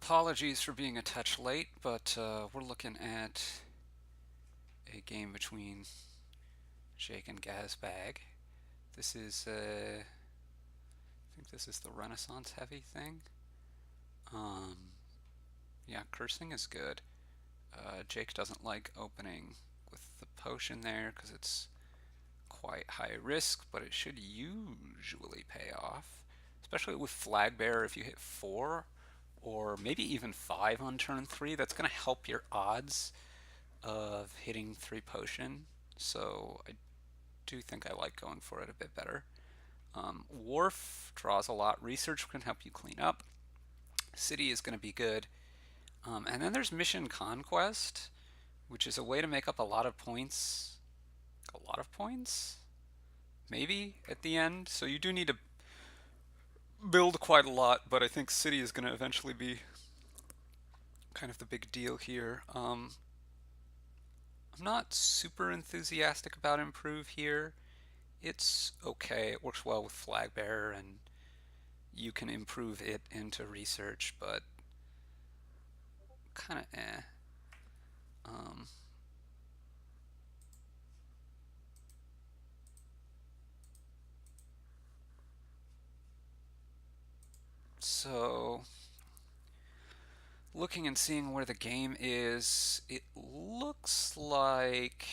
Apologies for being a touch late, but we're looking at a game between Jake and Gazbag. This is, I think this is the Renaissance heavy thing. Um, yeah, cursing is good. Jake doesn't like opening with the potion there because it's quite high risk, but it should usually pay off, especially with Flag Bearer if you hit 4 or maybe even 5 on turn 3. That's going to help your odds of hitting 3 potion. So I do think I like going for it a bit better. Wharf draws a lot. Research can help you clean up. City is going to be good. And then there's Mission Conquest, which is a way to make up a lot of points. A lot of points? Maybe at the end. So you do need to build quite a lot, but I think City is going to eventually be kind of the big deal here. I'm not super enthusiastic about Improve here. It's okay. It works well with Flag Bearer, and you can improve it into research, but kind of eh. Um, so, looking and seeing where the game is, it looks like.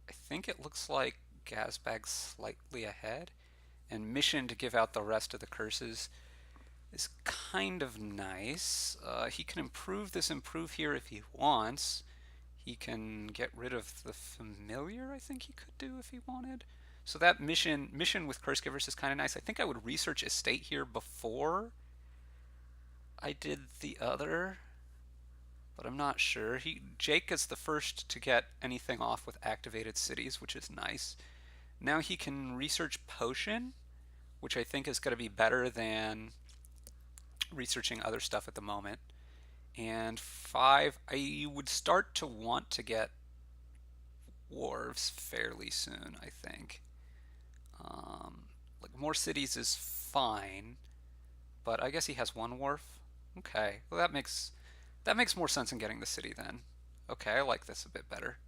I think it looks like Gazbag's slightly ahead, and Mission to give out the rest of the curses is kind of nice. He can improve this improve here if he wants. He can get rid of the familiar, I think he could do if he wanted. So that mission with Curse Givers is kind of nice. I think I would research Estate here before I did the other, but I'm not sure. Jake is the first to get anything off with activated cities, which is nice. Now he can research Potion, which I think is going to be better than researching other stuff at the moment. And 5, I would start to want to get wharves fairly soon, I think. Like more cities is fine, but I guess he has one wharf. Okay, well that makes more sense in getting the city then. Okay, I like this a bit better.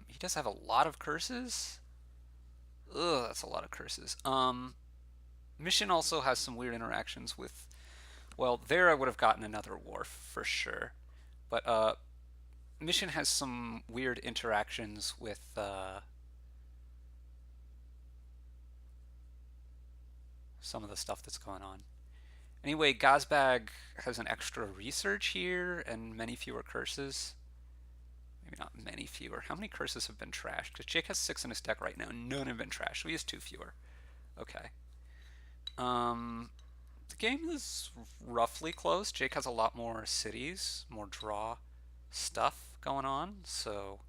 He does have a lot of curses. Ugh, that's a lot of curses. Mission also has some weird interactions with. Well, there I would have gotten another wharf for sure, but Mission has some weird interactions with some of the stuff that's going on. Anyway, Gazbag has an extra research here and many fewer curses. Maybe not many fewer. How many curses have been trashed? Because Jake has 6 in his deck right now. None have been trashed, so he has 2 fewer. Okay. The game is roughly close. Jake has a lot more cities, more draw stuff going on, so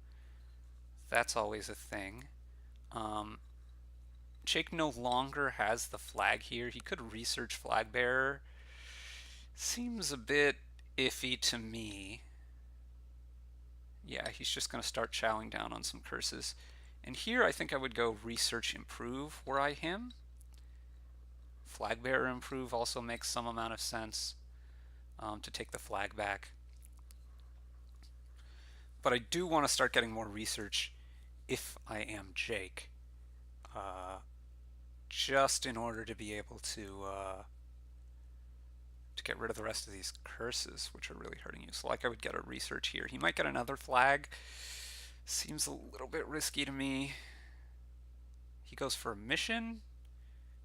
that's always a thing. Jake no longer has the flag here. He could research Flag Bearer. Seems a bit iffy to me. Yeah, he's just going to start chowing down on some curses. And here I think I would go research improve were I him. Flag Bearer improve also makes some amount of sense to take the flag back. But I do want to start getting more research if I am Jake. Just in order to be able to get rid of the rest of these curses, which are really hurting you. So like I would get a research here. He might get another flag. Seems a little bit risky to me. He goes for a mission,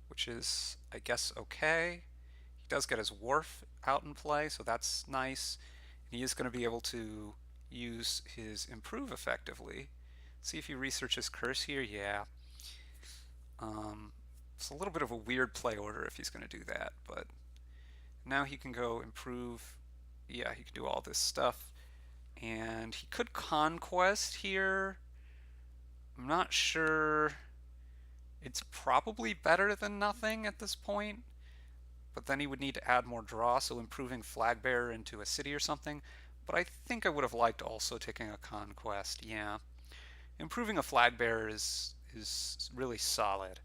which is, I guess, okay. He does get his wharf out in play, so that's nice. And he is going to be able to use his improve effectively. See if he researches curse here. Yeah. It's a little bit of a weird play order if he's going to do that, but now he can go improve. Yeah, he can do all this stuff. And he could conquest here. I'm not sure. It's probably better than nothing at this point, but then he would need to add more draw, so improving Flag Bearer into a city or something. But I think I would have liked also taking a conquest. Yeah, improving a Flag Bearer is really solid.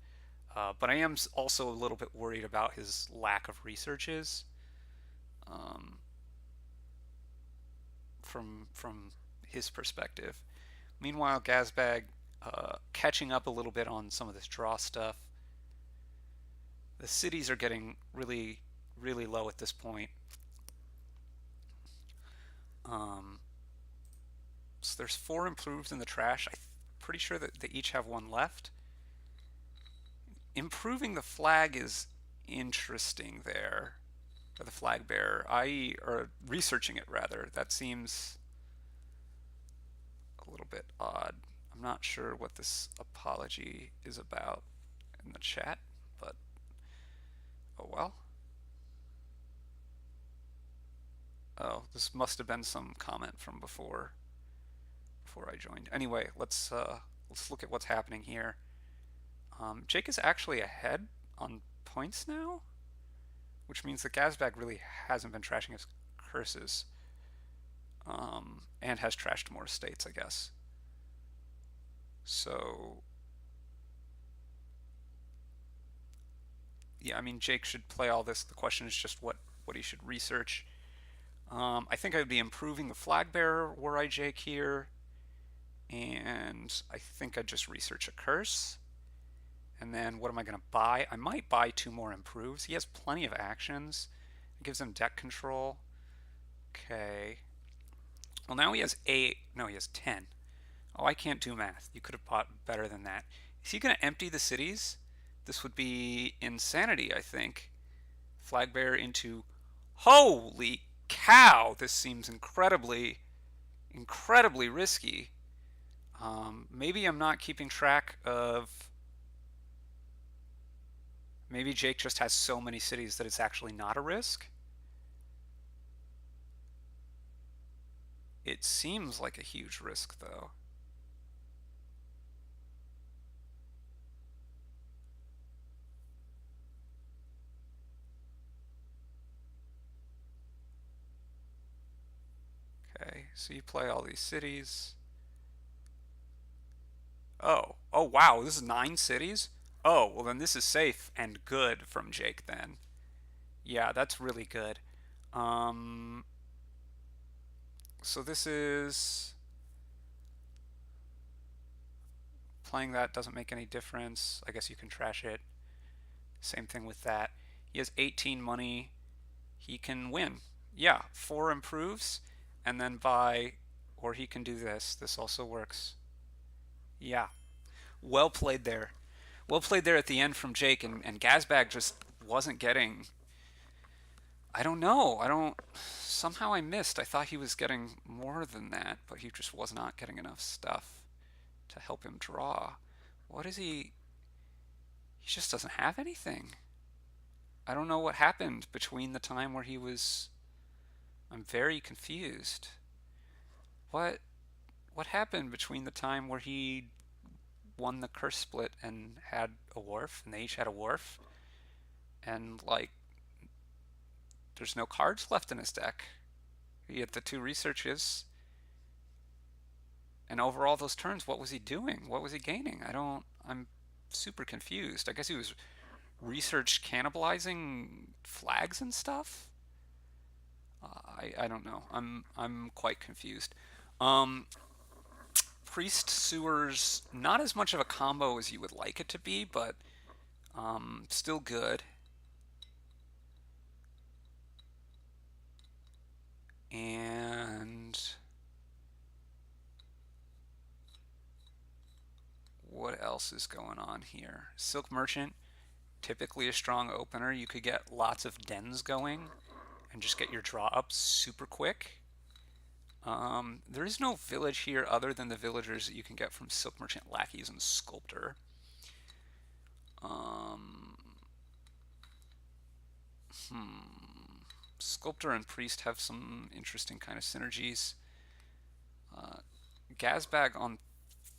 But I am also a little bit worried about his lack of researches um, from his perspective. Meanwhile, Gazbag catching up a little bit on some of this draw stuff. The cities are getting really, really low at this point. Um, so there's 4 improves in the trash. I'm pretty sure that they each have 1 left. Improving the flag is interesting there, or the flag bearer, i.e., or researching it rather. That seems a little bit odd. I'm not sure what this apology is about in the chat, but oh well. Oh, this must have been some comment from before I joined. Anyway, let's look at what's happening here. Jake is actually ahead on points now, which means that Gazbag really hasn't been trashing his curses, and has trashed more states, I guess. So, yeah, I mean, Jake should play all this. The question is just what he should research. I think I would be improving the flag bearer were I Jake here, and I think I'd just research a curse. And then what am I going to buy? I might buy 2 more improves. He has plenty of actions. It gives him deck control. Okay. Well, now he has 8. No, he has 10. Oh, I can't do math. You could have bought better than that. Is he going to empty the cities? This would be insanity, I think. Flag bearer into... Holy cow! This seems incredibly, incredibly risky. Maybe I'm not keeping track of... Maybe Jake just has so many cities that it's actually not a risk. It seems like a huge risk, though. Okay, so you play all these cities. Oh wow, this is 9 cities? Oh, well then this is safe and good from Jake then. Yeah, that's really good. Um, so this is... Playing that doesn't make any difference. I guess you can trash it. Same thing with that. He has 18 money. He can win. Yeah, 4 improves, and then buy, or he can do this. This also works. Yeah, well played there. Well played there at the end from Jake, and Gazbag just wasn't getting... I don't know. I don't... Somehow I missed. I thought he was getting more than that, but he just was not getting enough stuff to help him draw. What is he... He just doesn't have anything. I don't know what happened between the time where he was... I'm very confused. What happened between the time where he won the curse split and had a wharf, and they each had a wharf, and like there's no cards left in his deck. He had the 2 researches, and over all those turns, what was he doing? What was he gaining? I'm super confused. I guess he was research cannibalizing flags and stuff. I don't know. I'm quite confused. Um, Priest Sewers, not as much of a combo as you would like it to be, but still good. And what else is going on here? Silk Merchant, typically a strong opener. You could get lots of dens going and just get your draw up super quick. There is no village here other than the villagers that you can get from Silk Merchant Lackeys and Sculptor. Sculptor and Priest have some interesting kind of synergies. Gazbag on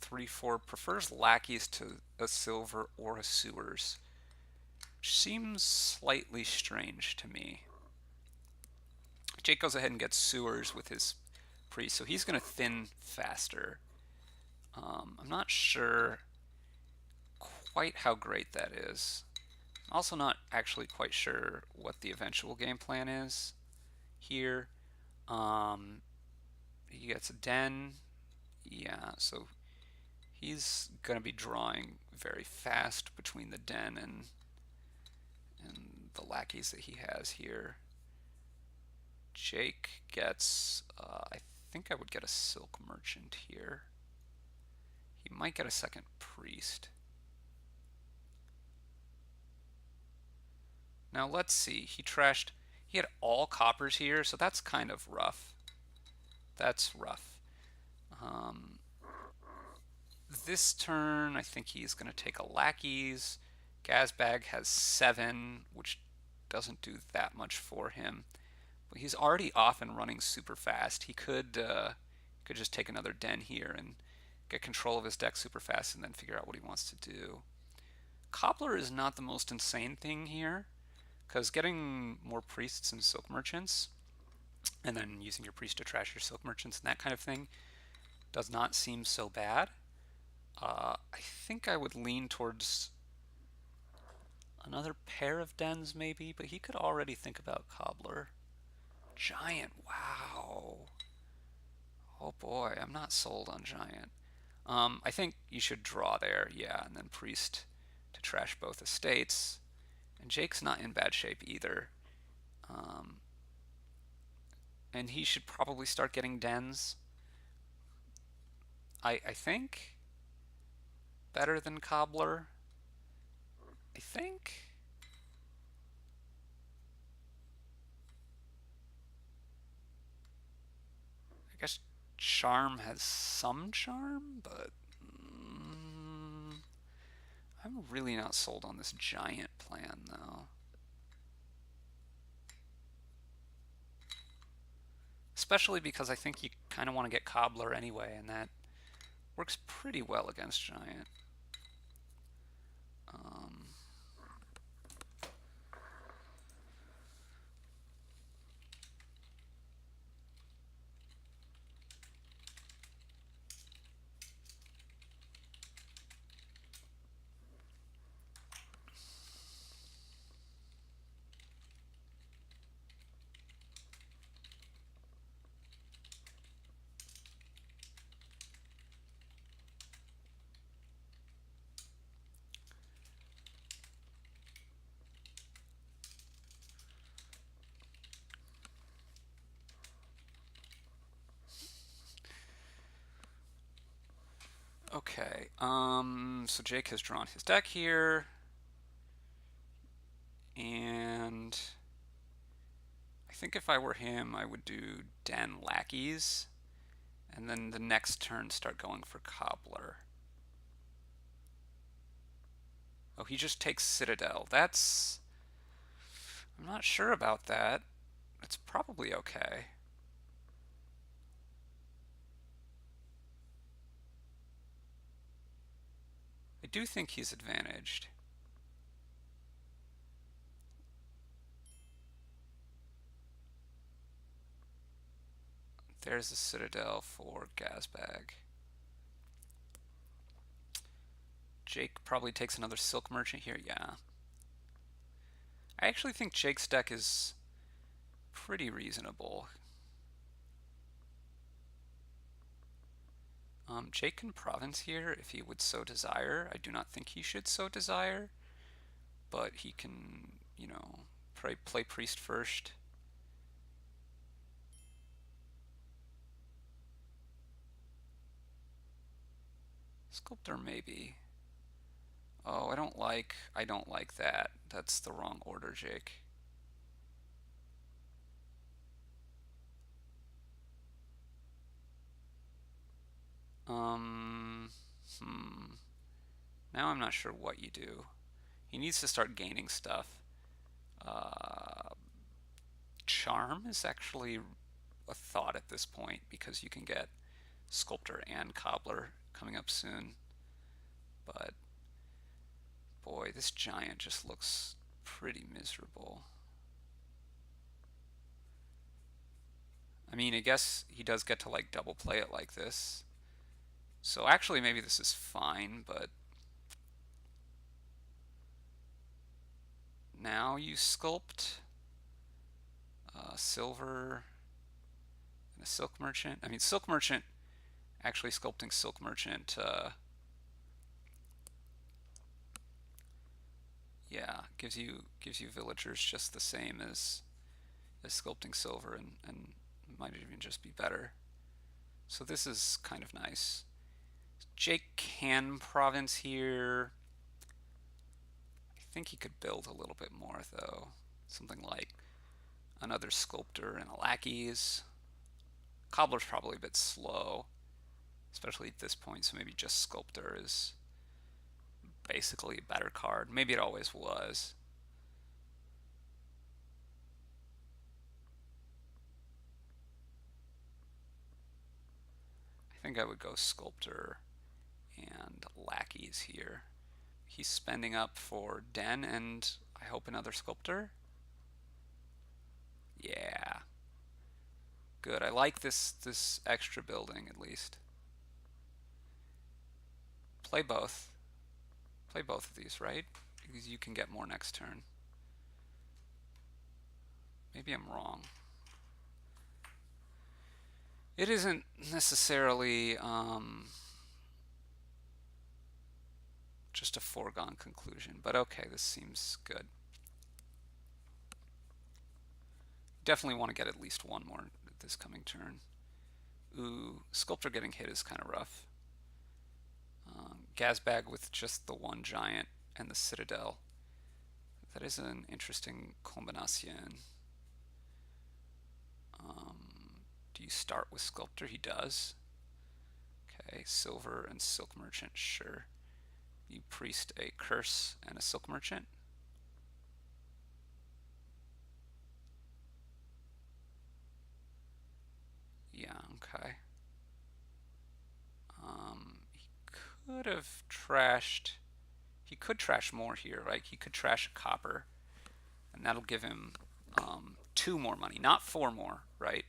3/4 prefers Lackeys to a Silver or a Sewers, which seems slightly strange to me. Jake goes ahead and gets Sewers with his Priest, so he's going to thin faster. I'm not sure quite how great that is. I'm also not actually quite sure what the eventual game plan is here. Um, he gets a den. Yeah, so he's going to be drawing very fast between the den and the lackeys that he has here. Jake gets, I think I would get a silk merchant here. He might get a second priest. Now let's see, he had all coppers here, so that's kind of rough. That's rough. Um, this turn, I think he's going to take a lackeys. Gazbag has 7, which doesn't do that much for him. But he's already off and running super fast. He could just take another den here and get control of his deck super fast and then figure out what he wants to do. Cobbler is not the most insane thing here, because getting more priests and silk merchants, and then using your priest to trash your silk merchants and that kind of thing, does not seem so bad. I think I would lean towards another pair of dens maybe, but he could already think about Cobbler. Giant, wow. Oh boy, I'm not sold on Giant. I think you should draw there, yeah, and then Priest to trash both estates. And Jake's not in bad shape either. Um, and he should probably start getting dens. I think better than Cobbler. I think. I guess Charm has some charm, but I'm really not sold on this Giant plan though. Especially because I think you kind of want to get Cobbler anyway, and that works pretty well against Giant. Um, okay, so Jake has drawn his deck here, and I think if I were him, I would do Den Lackeys, and then the next turn start going for Cobbler. Oh, he just takes Citadel. I'm not sure about that. It's probably okay. I do think he's advantaged. There's the Citadel for Gazbag. Jake probably takes another Silk Merchant here, yeah. I actually think Jake's deck is pretty reasonable. Jake can Province here if he would so desire. I do not think he should so desire, but he can, play Priest first. Sculptor maybe. Oh, I don't like that. That's the wrong order, Jake. Um, Now I'm not sure what you do. He needs to start gaining stuff. Charm is actually a thought at this point because you can get Sculptor and Cobbler coming up soon. But boy, this Giant just looks pretty miserable. I mean, I guess he does get to like double play it like this. So actually maybe this is fine, but now you sculpt silver and a silk merchant. I mean, silk merchant, actually sculpting silk merchant, yeah, gives you villagers just the same as sculpting silver, and might even just be better. So this is kind of nice. Jake can province here. I think he could build a little bit more though. Something like another sculptor and a lackeys. Cobbler's probably a bit slow, especially at this point, so maybe just sculptor is basically a better card. Maybe it always was. I think I would go sculptor and lackeys here. He's spending up for den and I hope another sculptor. Yeah, good. I like this extra building at least. Play both. Play both of these, right? Because you can get more next turn. Maybe I'm wrong. It isn't necessarily just a foregone conclusion, but okay, this seems good. Definitely want to get at least one more this coming turn. Ooh, Sculptor getting hit is kind of rough. Gazbag with just the one giant and the Citadel. That is an interesting combination. Do you start with Sculptor? He does. Okay, Silver and Silk Merchant, sure. You priest a Curse and a Silk Merchant. Yeah, okay. He could have trashed. He could trash more here, right? He could trash a copper, and that'll give him 2 more money, not 4 more, right?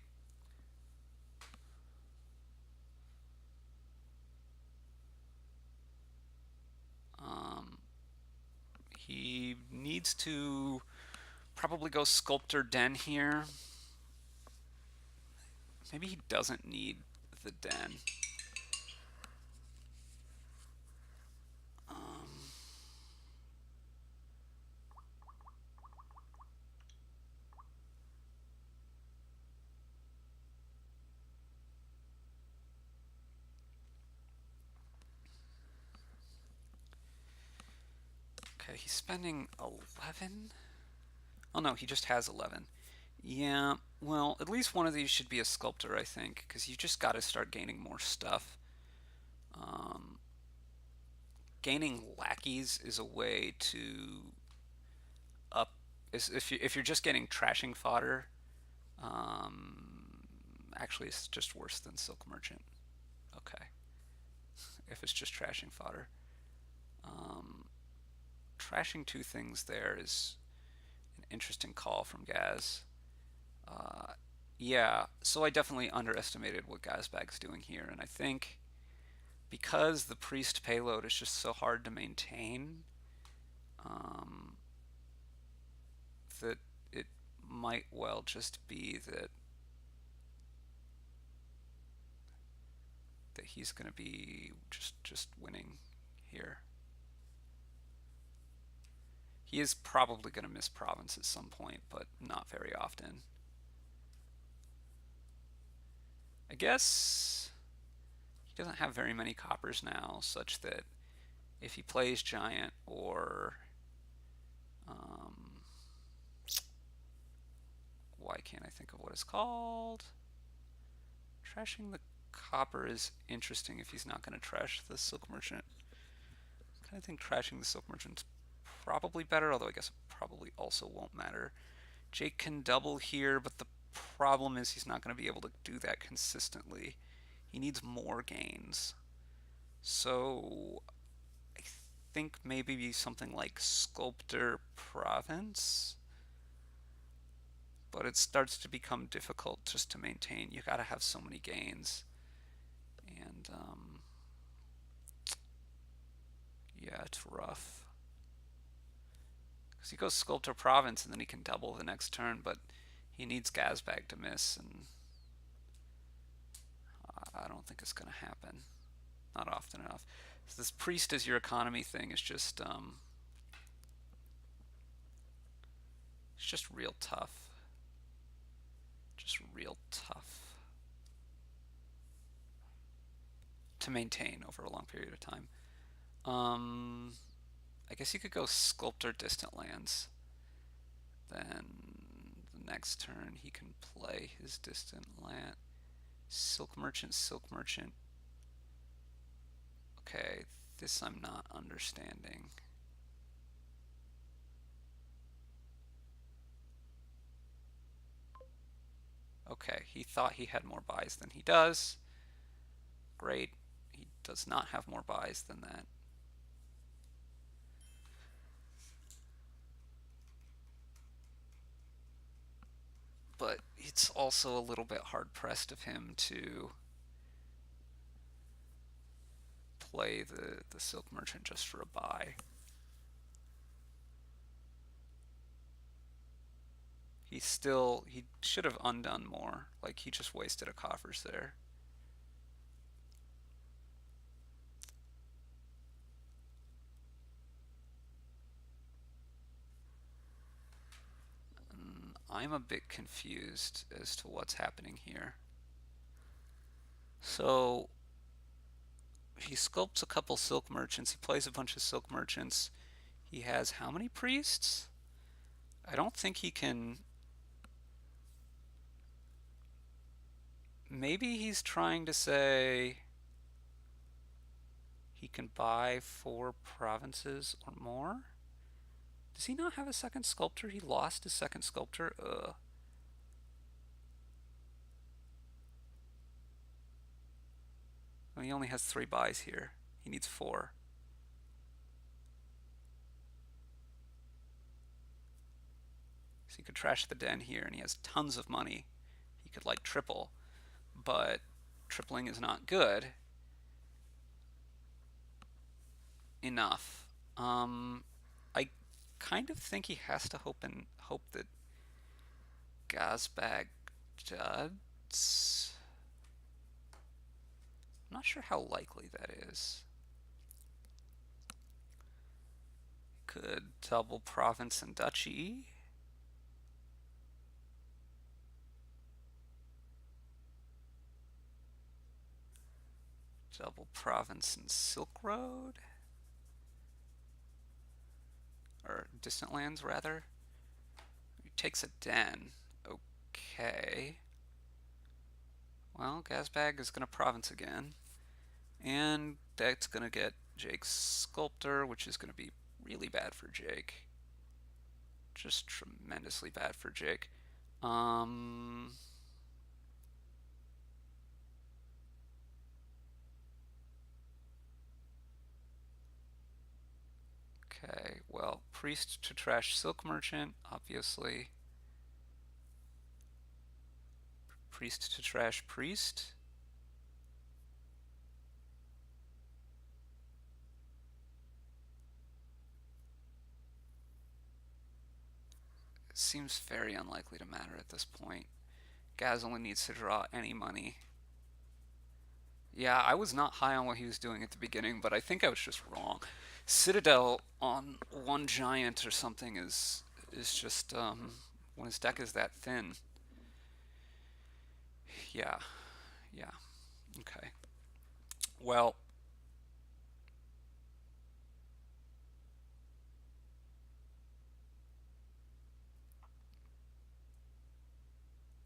Um, he needs to probably go Sculptor Den here. Maybe he doesn't need the Den. Okay, he's spending 11. Oh no, he just has 11. Yeah, well, at least one of these should be a sculptor, I think, because you just got to start gaining more stuff. Um, Gaining lackeys is a way to up. If you're just getting trashing fodder, actually, it's just worse than Silk Merchant. Okay, if it's just trashing fodder, um, trashing 2 things there is an interesting call from Gaz. Uh, yeah, so I definitely underestimated what Gazbag's doing here, and I think because the priest payload is just so hard to maintain, um, that it might well just be that he's going to be just winning here. He is probably going to miss province at some point, but not very often. I guess he doesn't have very many coppers now, such that if he plays giant or why can't I think of what it's called? Trashing the copper is interesting if he's not going to trash the silk merchant. I kind of think trashing the silk merchant's probably better, although I guess it probably also won't matter. Jake can double here, but the problem is he's not going to be able to do that consistently. He needs more gains. So I think maybe something like Sculptor Province, but it starts to become difficult just to maintain. You got to have so many gains, and yeah, it's rough Because he goes Sculptor Province and then he can double the next turn, but he needs Gazbag to miss, and I don't think it's going to happen. Not often enough. So this priest as your economy thing is just it's just real tough. Just real tough to maintain over a long period of time. I guess you could go Sculptor Distant Lands. Then the next turn he can play his Distant Land. Silk Merchant, Silk Merchant. Okay, this I'm not understanding. Okay, he thought he had more buys than he does. Great. He does not have more buys than that. But it's also a little bit hard pressed of him to play the Silk Merchant just for a buy. He should have undone more. Like, he just wasted a coffers there. I'm a bit confused as to what's happening here. So he sculpts a couple Silk Merchants. He plays a bunch of Silk Merchants. He has how many priests? I don't think he can. Maybe he's trying to say he can buy 4 provinces or more? Does he not have a second sculptor? He lost his second sculptor? Ugh. Well, he only has 3 buys here. He needs 4. So he could trash the den here, and he has tons of money. He could, like, triple. But tripling is not good enough. I kind of think he has to hope that Gazbag duds. I'm not sure how likely that is. Could double province and duchy. Double province and Silk Road. Or Distant Lands, rather. He takes a den. Okay. Well, Gazbag is going to province again. And that's going to get Jake's Sculptor, which is going to be really bad for Jake. Just tremendously bad for Jake. Okay, well, Priest to trash Silk Merchant, obviously. Priest to trash Priest. It seems very unlikely to matter at this point. Gaz only needs to draw any money. Yeah, I was not high on what he was doing at the beginning, but I think I was just wrong. Citadel on 1 giant or something is just when his deck is that thin. Yeah, yeah. Okay. Well,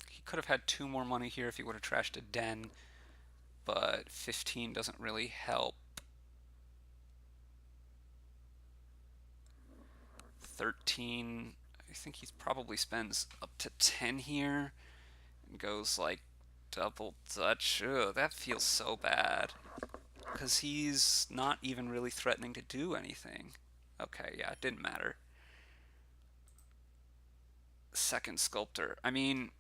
he could have had 2 more money here if he would have trashed a den, but 15 doesn't really help. 13, I think he probably spends up to 10 here and goes like double Dutch. Ugh, that feels so bad. Because he's not even really threatening to do anything. Okay, yeah, it didn't matter. Second Sculptor. I mean,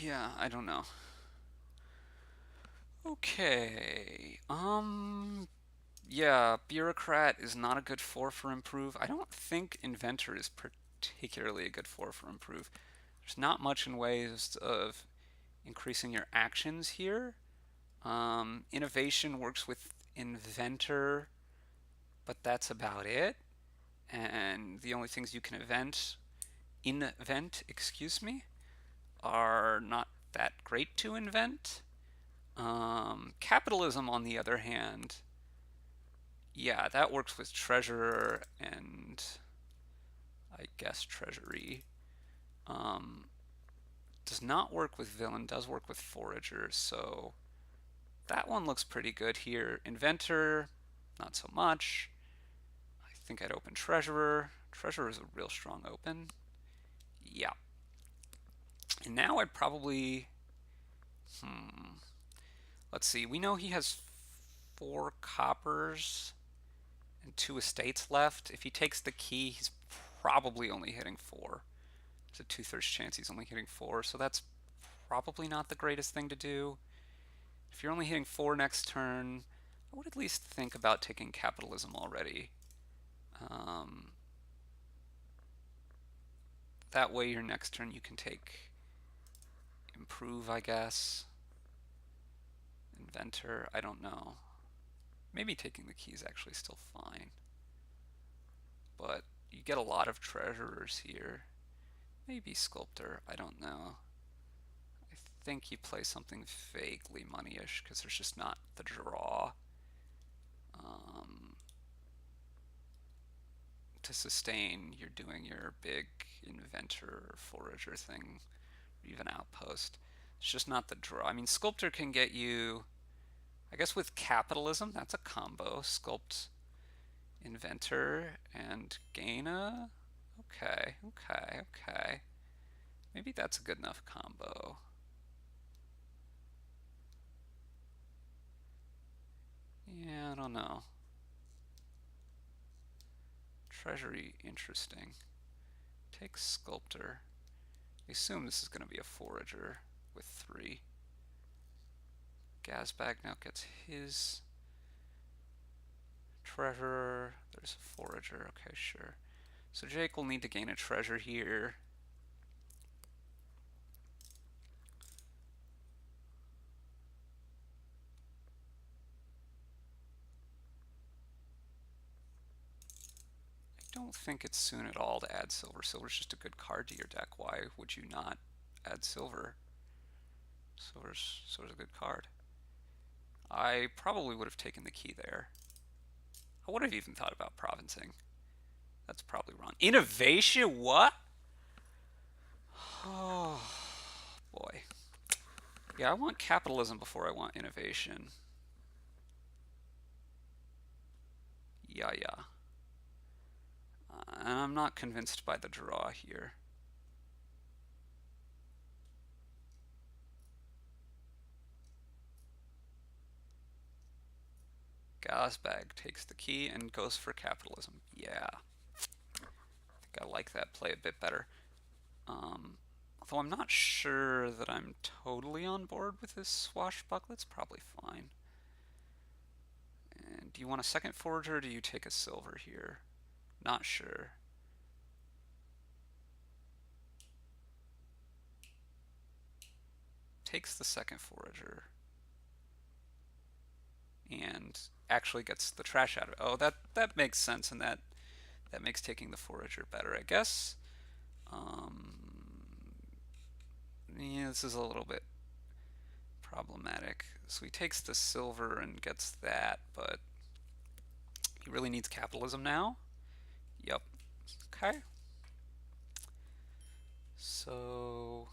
Yeah, I don't know. Okay. Yeah, Bureaucrat is not a good 4 for improve. I don't think Inventor is particularly a good 4 for improve. There's not much in ways of increasing your actions here. Innovation works with Inventor, but that's about it. And the only things you can excuse me, are not that great to invent. Capitalism, on the other hand, yeah, that works with treasurer and I guess treasury. Um, does not work with villain, does work with forager, so that one looks pretty good here. Inventor, not so much. I think I'd open treasurer. Treasurer is a real strong open. Yeah. And now I'd probably, let's see, we know he has 4 coppers and 2 estates left. If he takes the key, he's probably only hitting 4. There's a 2/3 chance he's only hitting 4, so that's probably not the greatest thing to do. If you're only hitting 4 next turn, I would at least think about taking capitalism already. Um, that way, your next turn you can take improve, I guess. Inventor, I don't know. Maybe taking the key is actually still fine. But you get a lot of treasurers here. Maybe sculptor, I don't know. I think you play something vaguely money-ish because there's just not the draw. To sustain, you're doing your big inventor or forager thing, or even outpost. It's just not the draw. I mean, sculptor can get you, I guess with capitalism, that's a combo. Sculpt, inventor, and gain a. Okay, okay, okay. Maybe that's a good enough combo. Yeah, I don't know. Treasury, interesting. Take sculptor. I assume this is going to be a forager with 3. Gazbag now gets his treasurer. There's a forager. Okay, sure. So Jake will need to gain a treasure here. I don't think it's soon at all to add silver. Silver's just a good card to your deck. Why would you not add silver? Silver's a good card. I probably would have taken the key there. I would have even thought about provincing. That's probably wrong. Innovation? What? Oh, boy. Yeah, I want capitalism before I want innovation. Yeah, yeah. And I'm not convinced by the draw here. Gazbag takes the key and goes for capitalism. Yeah. I think I like that play a bit better. Although I'm not sure that I'm totally on board with this swashbuckle. It's probably fine. And do you want a second forager or do you take a silver here? Not sure. Takes the second forager. And actually gets the trash out of it. Oh, that makes sense, and that makes taking the forager better, I guess. Yeah, this is a little bit problematic. So he takes the silver and gets that, but he really needs capitalism now. Yep. Okay. So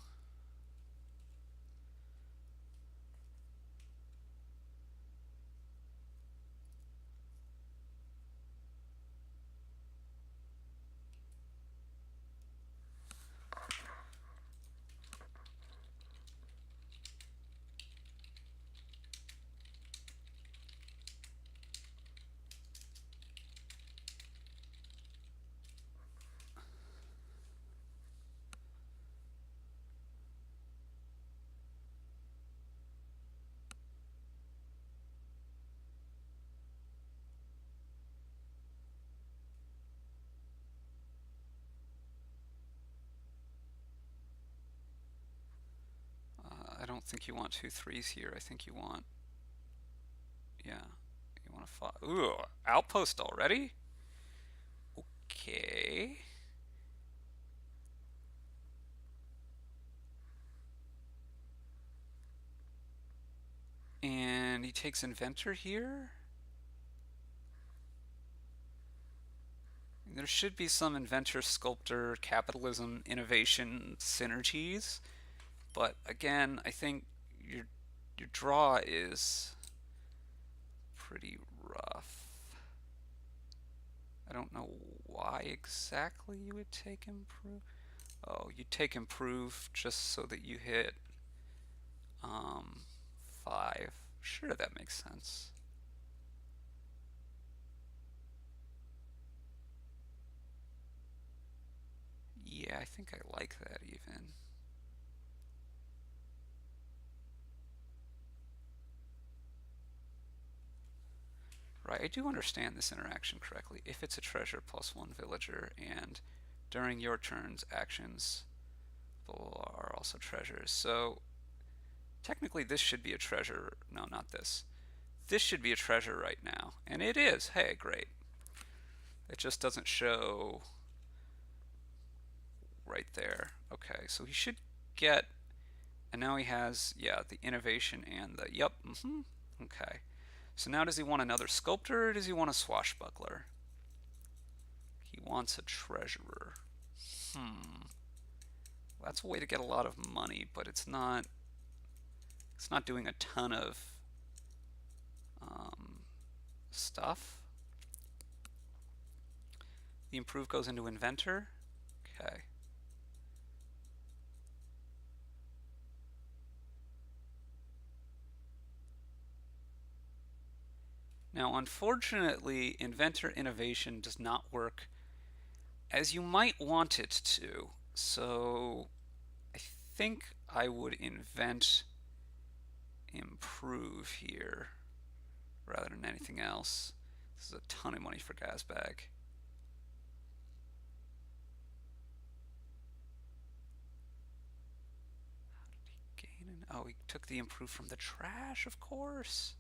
don't think you want 2 3s here. I think you want, yeah, you want a 5. Ooh, outpost already? Okay. And he takes inventor here. There should be some inventor, sculptor, capitalism, innovation synergies, but again, I think your draw is pretty rough. I don't know why exactly you would take improve. Oh, you take improve just so that you hit um, 5. Sure, that makes sense. Yeah, I think I like that even. Right, I do understand this interaction correctly. If it's a treasure plus 1 villager, and during your turn's actions are also treasures. So technically this should be a treasure. No, not this. This should be a treasure right now. And it is. Hey, great. It just doesn't show right there. Okay, so he should get, and now he has, yeah, the innovation and the, yep, okay. So now does he want another sculptor or does he want a swashbuckler? He wants a treasurer. Well, that's a way to get a lot of money, but it's not doing a ton of stuff. The improve goes into inventor. Okay. Now, unfortunately, inventor innovation does not work as you might want it to. So I think I would invent improve here rather than anything else. This is a ton of money for Gazbag. Oh, he took the improve from the trash, of course.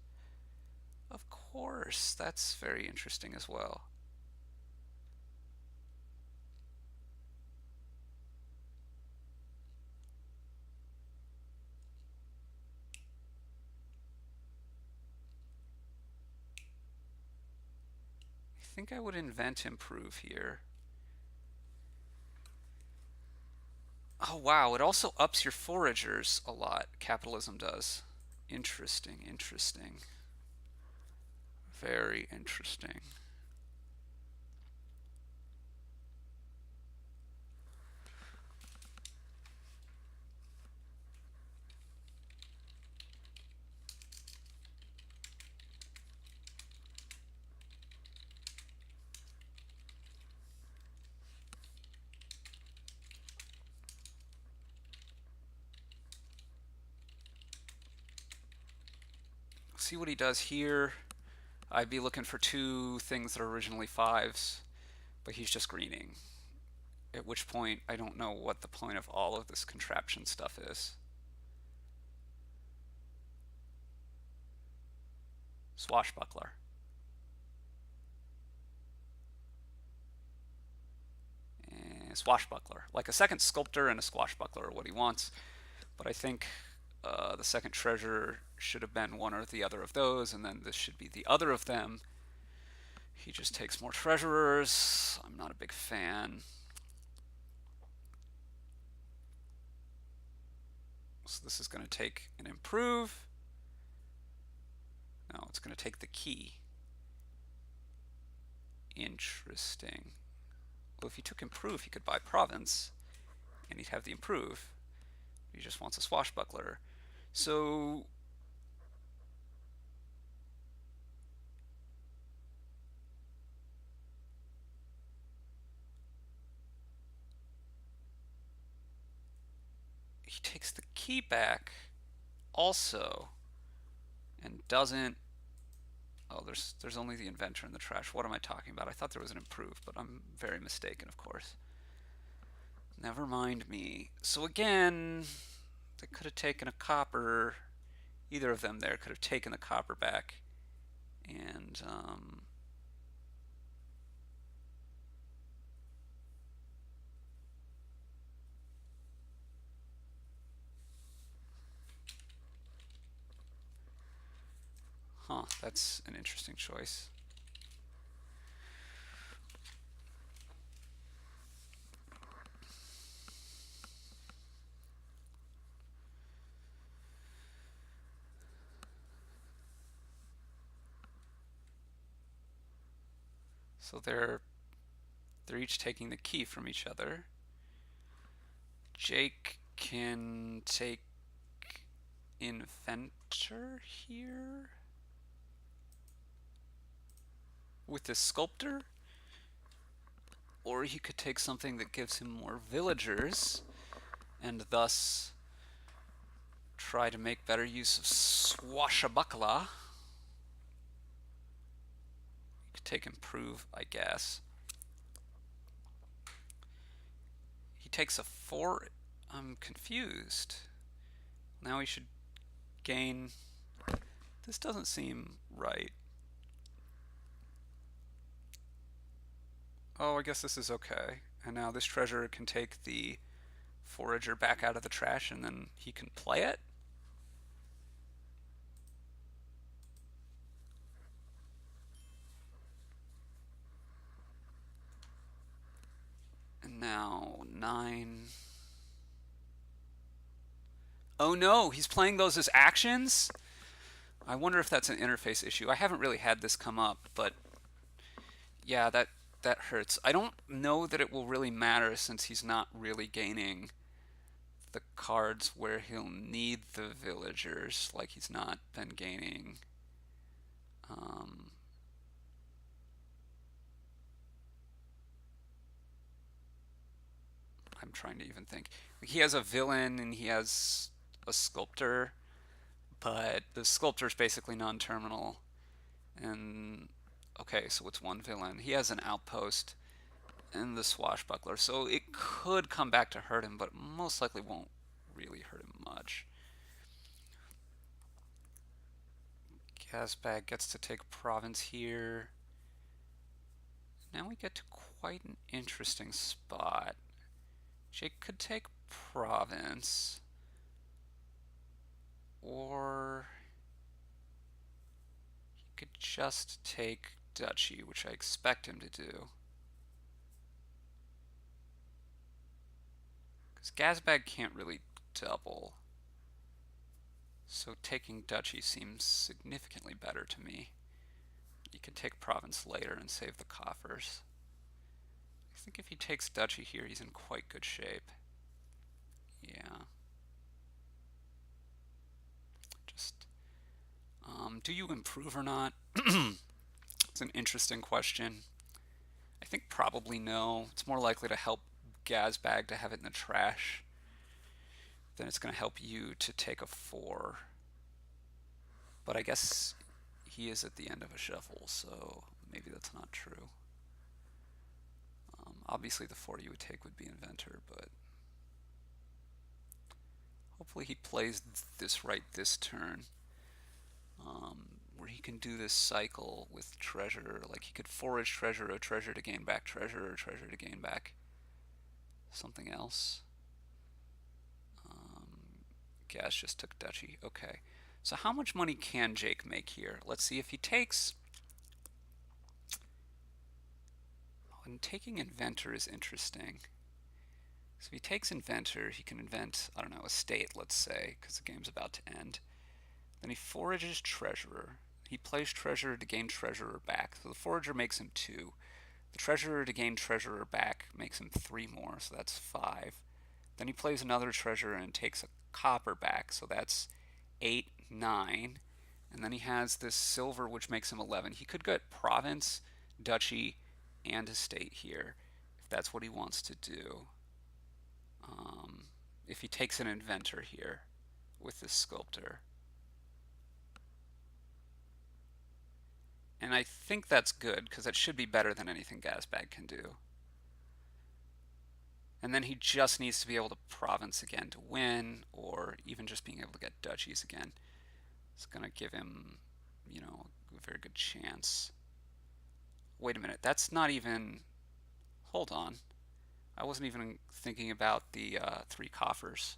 Of course. That's very interesting as well. I think I would invent improve here. Oh, wow. It also ups your foragers a lot. Capitalism does. Interesting, interesting. Very interesting. See what he does here. I'd be looking for 2 things that are originally 5s, but he's just greening. At which point, I don't know what the point of all of this contraption stuff is. Swashbuckler. And swashbuckler. Like a second sculptor and a swashbuckler are what he wants. But I think the second treasure should have been one or the other of those, and then this should be the other of them. He just takes more treasurers. I'm not a big fan. So this is going to take an improve. No, it's going to take the key. Interesting. Well, if he took improve, he could buy province, and he'd have the improve. He just wants a swashbuckler. So he takes the key back also and doesn't. Oh, there's only the inventor in the trash. What am I talking about? I thought there was an improve, but I'm very mistaken, of course. Never mind me. So again, They could have taken a copper. Either of them there could have taken the copper back. And, that's an interesting choice. So they're each taking the key from each other. Jake can take Inventor here with the Sculptor, or he could take something that gives him more villagers and thus try to make better use of Swashbuckler. He could take Improve, I guess. He takes a 4. I'm confused. Now he should gain. This doesn't seem right. Oh, I guess this is okay. And now this treasure can take the forager back out of the trash and then he can play it? And now 9. Oh no, he's playing those as actions? I wonder if that's an interface issue. I haven't really had this come up, but yeah, that hurts. I don't know that it will really matter since he's not really gaining the cards where he'll need the villagers, like he's not been gaining. Um, I'm trying to even think. He has a villain and he has a sculptor, but the sculptor is basically non-terminal. And okay, so it's one villain. He has an outpost and the swashbuckler, so it could come back to hurt him, but most likely won't really hurt him much. Gazbag gets to take province here. Now we get to quite an interesting spot. Jake could take province, or he could just take duchy, which I expect him to do. Because Gazbag can't really double. So taking duchy seems significantly better to me. You can take province later and save the coffers. I think if he takes duchy here, he's in quite good shape. Yeah. Just, do you improve or not? It's an interesting question. I think probably no. It's more likely to help Gazbag to have it in the trash than it's going to help you to take a 4. But I guess he is at the end of a shuffle, so maybe that's not true. Obviously the 4 you would take would be Inventor, but hopefully he plays this right this turn, where he can do this cycle with treasure. Like he could forage treasure, or treasure to gain back treasure, or treasure to gain back something else. Gaz just took duchy. Okay. So how much money can Jake make here? Let's see if he takes. Oh, and taking Inventor is interesting. So if he takes Inventor, he can invent, I don't know, a state, let's say, because the game's about to end. Then he forages Treasurer. He plays Treasurer to gain Treasurer back. So the Forager makes him 2. The Treasurer to gain Treasurer back makes him 3 more, so that's 5. Then he plays another Treasurer and takes a copper back, so that's 8, 9. And then he has this silver, which makes him 11. He could get province, duchy, and estate here, if that's what he wants to do. If he takes an inventor here with this sculptor. And I think that's good, because that should be better than anything Gazbag can do. And then he just needs to be able to province again to win, or even just being able to get duchies again. It's going to give him, a very good chance. Wait a minute, that's not even. Hold on. I wasn't even thinking about the three coffers.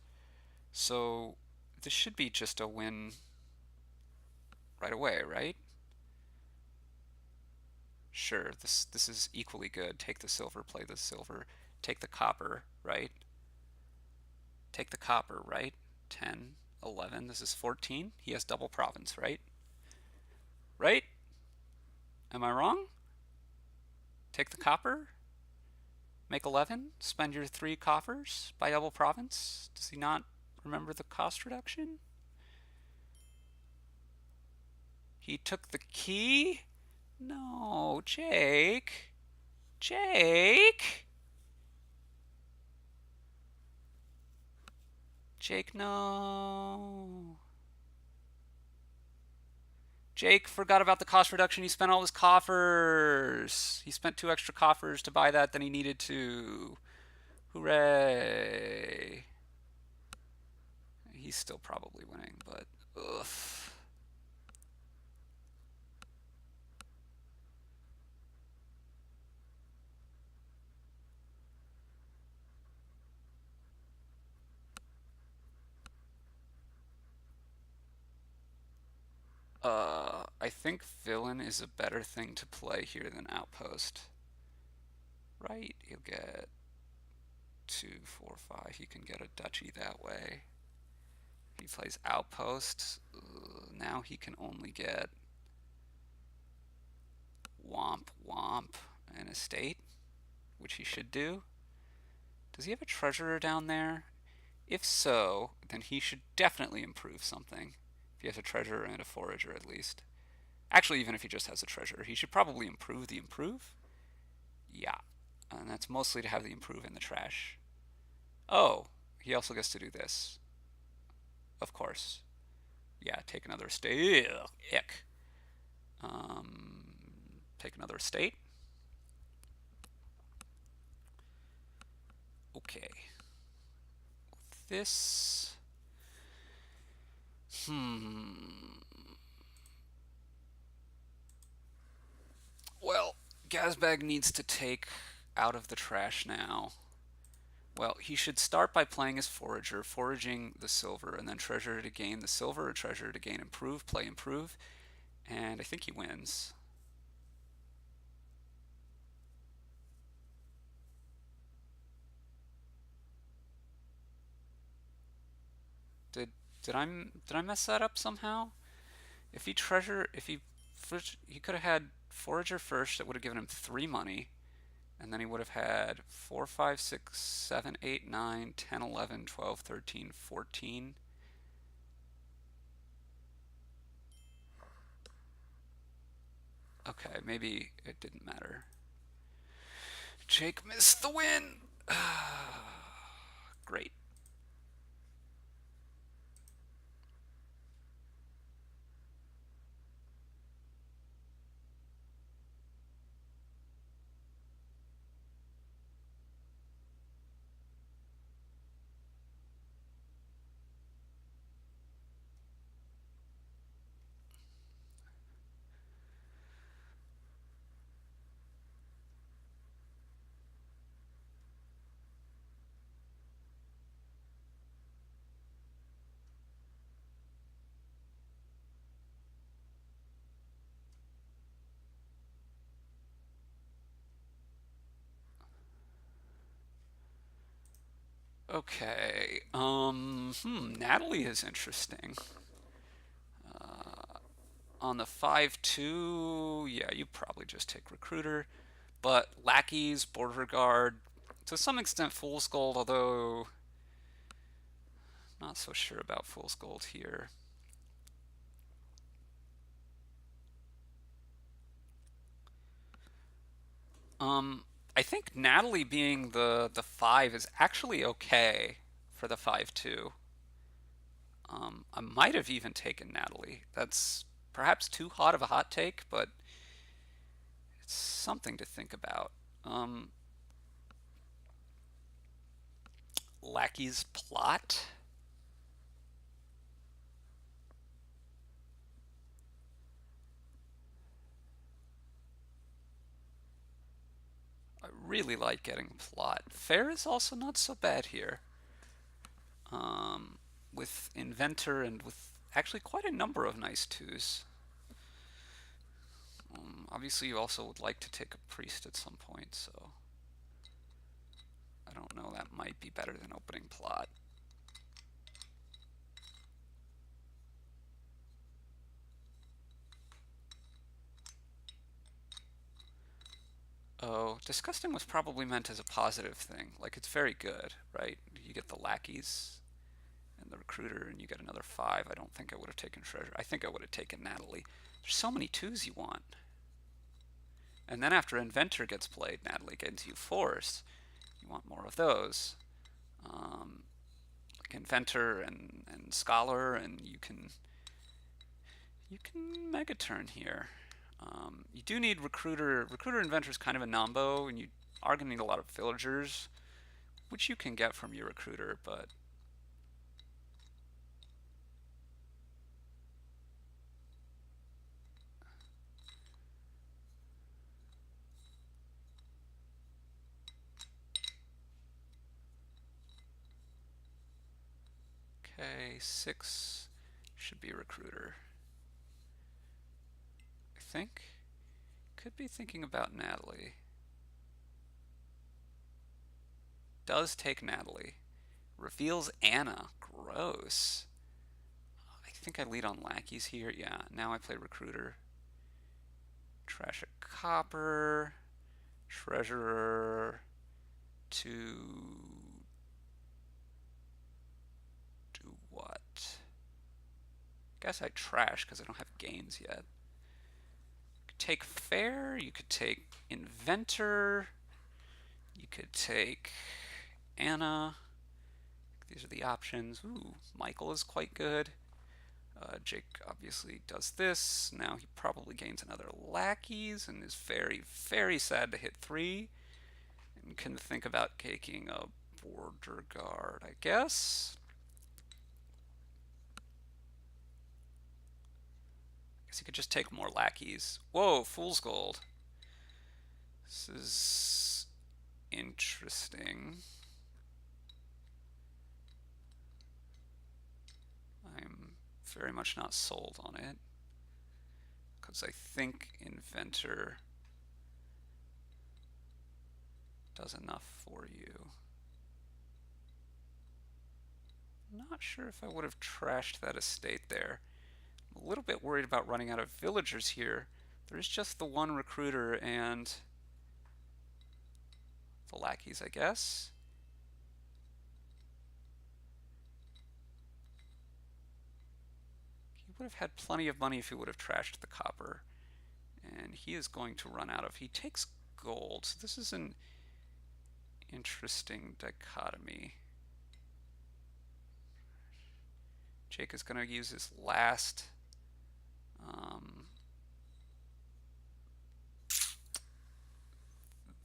So this should be just a win right away, right? Sure, this is equally good. Take the silver, play the silver, take the copper, right? Take the copper, right? 10, 11. This is 14. He has double province, right? Right? Am I wrong? Take the copper, make 11, spend your three coffers, buy double province. Does he not remember the cost reduction? He took the key? No, Jake. Jake? Jake, no. Jake forgot about the cost reduction. He spent all his coffers. He spent two extra coffers to buy that than he needed to. Hooray. He's still probably winning, but ugh. I think villain is a better thing to play here than outpost. Right? You'll get 2, 4, 5. You can get a duchy that way. If he plays outpost, now he can only get womp womp an estate, which he should do. Does he have a treasurer down there? If so, then he should definitely improve something. If he has a treasurer and a forager at least. Actually, even if he just has a treasurer, he should probably improve the improve. Yeah. And that's mostly to have the improve in the trash. Oh, he also gets to do this. Of course. Yeah, take another estate. Ick. Take another estate. Okay. This. Well, Gazbag needs to take out of the trash now. Well, he should start by playing his forager, foraging the silver, and then treasure to gain the silver, or treasure to gain improve, play improve, and I think he wins. Did did I mess that up somehow? If he treasure, if he he could have had forager first, that would have given him 3 money, and then he would have had 4, 5, 6, 7, 8, 9, 10, 11, 12, 13, 14. Okay, maybe it didn't matter. Jake missed the win. Great. Okay. Natalie is interesting. On the 5-2, yeah, you probably just take recruiter. But lackeys, border guard, to some extent fool's gold, although not so sure about fool's gold here. I think Natalie being the 5 is actually okay for the 5-2. I might have even taken Natalie. That's perhaps too hot of a hot take, but it's something to think about. Um, Lackey's Plot. I really like getting Plot. Fair is also not so bad here. Um, with Inventor and with actually quite a number of nice twos. Obviously, you also would like to take a Priest at some point, so I don't know, that might be better than opening Plot. Oh, disgusting was probably meant as a positive thing. Like, it's very good, right? You get the lackeys and the recruiter, and you get another 5. I don't think I would have taken treasure. I think I would have taken Natalie. There's so many 2s you want. And then after Inventor gets played, Natalie gives you Force. You want more of those. Like Inventor and Scholar, and you can Mega Turn here. You do need Recruiter. Recruiter Inventor is kind of a nombo, and you are going to need a lot of villagers, which you can get from your Recruiter, but okay, 6 should be Recruiter. I think. Could be thinking about Natalie. Does take Natalie. Reveals Anna. Gross. I think I lead on lackeys here. Yeah, now I play Recruiter. Trash a Copper. Treasurer. To do what? Guess I trash because I don't have gains yet. You could take Fair. You could take Inventor. You could take Anna. These are the options. Ooh, Michael is quite good. Jake obviously does this. Now he probably gains another lackeys and is very, very sad to hit 3. And can think about taking a border guard, I guess. I guess he could just take more lackeys. Whoa, Fool's Gold. This is interesting. I'm very much not sold on it, because I think Inventor does enough for you. I'm not sure if I would have trashed that estate there. I'm a little bit worried about running out of villagers here. There's just the one recruiter and the lackeys, I guess. He would have had plenty of money if he would have trashed the copper. And he is going to run out of... He takes gold. So this is an interesting dichotomy. Jake is going to use his last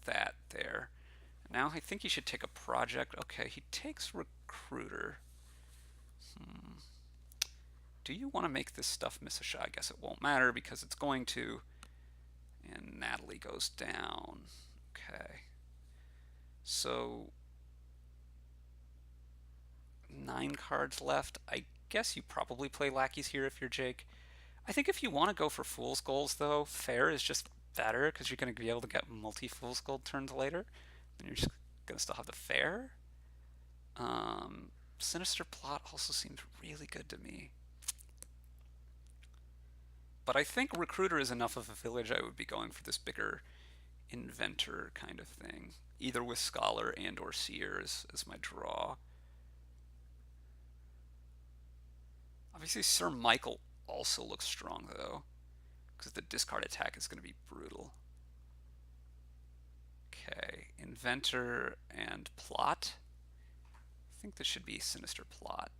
that there. Now I think he should take a project. Okay, he takes recruiter. Do you want to make this stuff miss a shot? I guess it won't matter because it's going to. And Natalie goes down. Okay. So 9 cards left. I guess you probably play lackeys here if you're Jake. I think if you want to go for Fool's Golds, though, Fair is just better because you're going to be able to get multi-Fool's Gold turns later. And you're just going to still have the Fair. Sinister Plot also seems really good to me. But I think Recruiter is enough of a village. I would be going for this bigger Inventor kind of thing. Either with Scholar and or Seer as my draw. Obviously, Sir Michael also looks strong, though, because the discard attack is going to be brutal. Okay, Inventor and Plot. I think this should be Sinister Plot,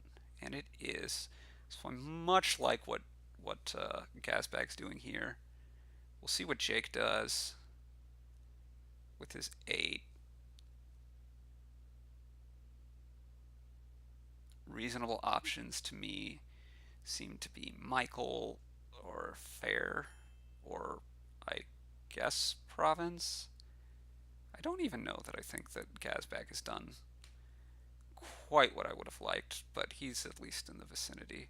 and it is. So I'm much like what Gazbag's doing here. We'll see what Jake does with his 8. reasonable options to me seem to be Michael or Fair or I guess Province. I don't even know that I think that Gazbag has done quite what I would have liked, but he's at least in the vicinity.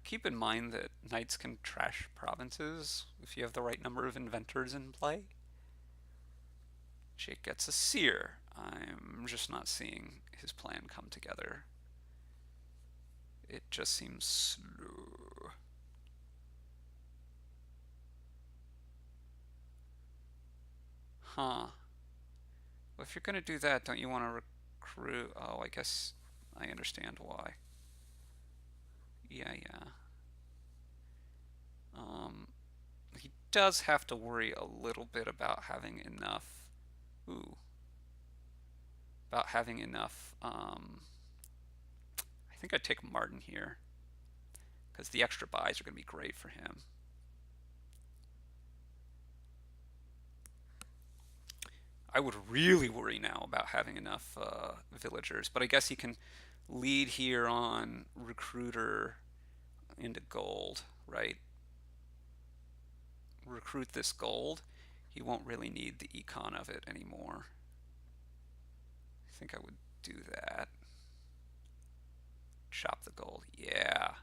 Keep in mind that knights can trash provinces if you have the right number of inventors in play. Jake gets a seer. I'm just not seeing his plan come together. It just seems slow. Huh. Well, if you're gonna do that, don't you want to recruit? Oh, I guess I understand why. Yeah, yeah. Um, he does have to worry a little bit about having enough. Ooh, about having enough. I think I'd take Martin here because the extra buys are going to be great for him. I would really worry now about having enough villagers, but I guess he can lead here on recruiter into gold, right? Recruit this gold. He won't really need the econ of it anymore. I think I would do that. Chop the gold. Yeah.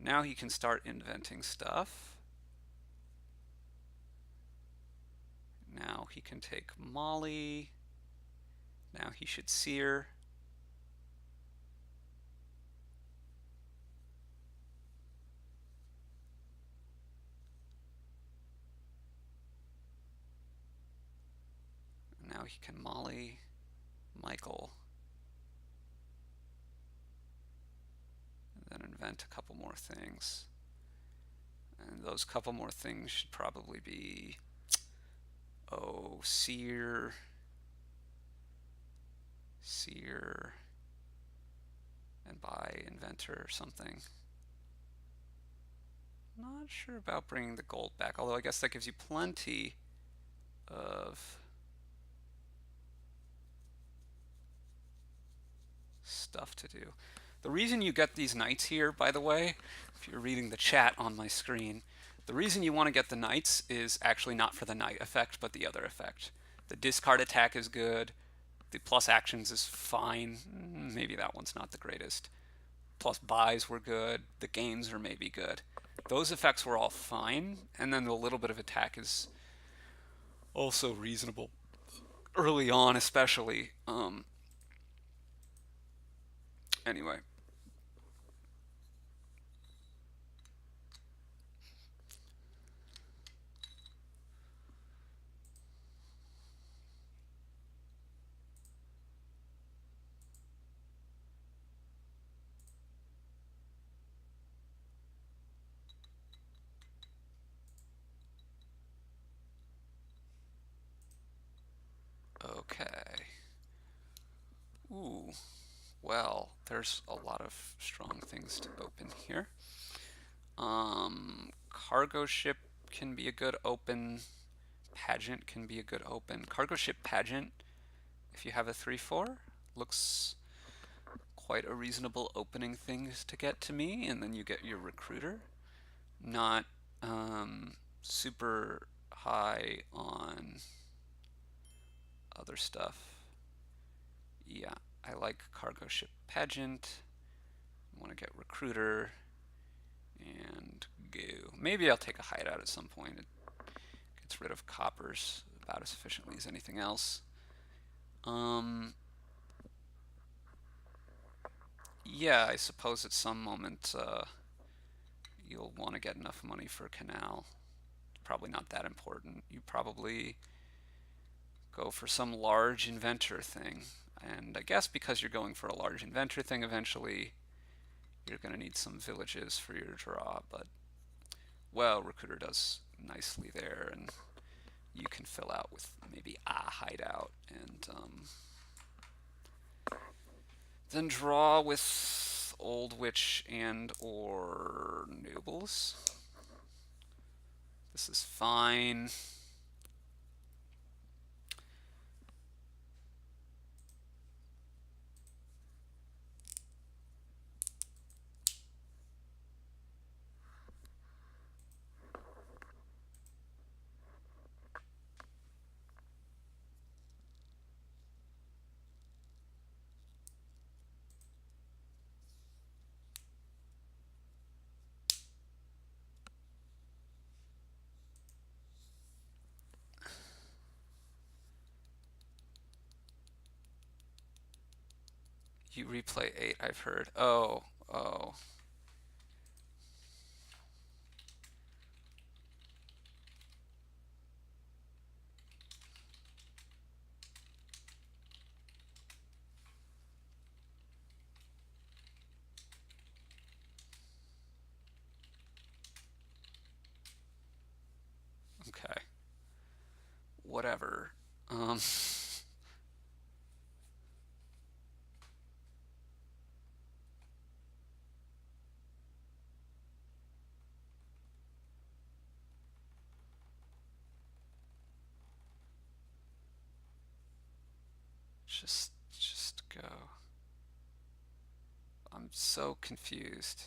Now he can start inventing stuff. Now he can take Molly. Now he should sear. Now he can Molly Michael. And then invent a couple more things. And those couple more things should probably be, oh, seer, and buy inventor or something. Not sure about bringing the gold back, although I guess that gives you plenty of stuff to do. The reason you get these knights here, by the way, if you're reading the chat on my screen, the reason you want to get the knights is actually not for the knight effect, but the other effect. The discard attack is good. The plus actions is fine. Maybe that one's not the greatest. Plus buys were good. The gains are maybe good. Those effects were all fine, and then the little bit of attack is also reasonable early on, especially. Anyway. Okay. Ooh. Well, there's a lot of strong things to open here. Cargo ship can be a good open. Pageant can be a good open. Cargo ship pageant, if you have a 3/4, looks quite a reasonable opening things to get to me, and then you get your recruiter. Not super high on other stuff. Yeah, I like cargo ship pageant. I want to get recruiter and go. Maybe I'll take a hideout at some point. It gets rid of coppers about as efficiently as anything else. Yeah, I suppose at some moment you'll want to get enough money for a canal. Probably not that important. You probably go for some large inventor thing. And I guess because you're going for a large inventor thing eventually, you're going to need some villages for your draw. But, well, recruiter does nicely there, and you can fill out with maybe a hideout and then draw with Old Witch and or Nobles. This is fine. You replay 8, I've heard. Oh, oh. Okay. Whatever. Um, just go. I'm so confused.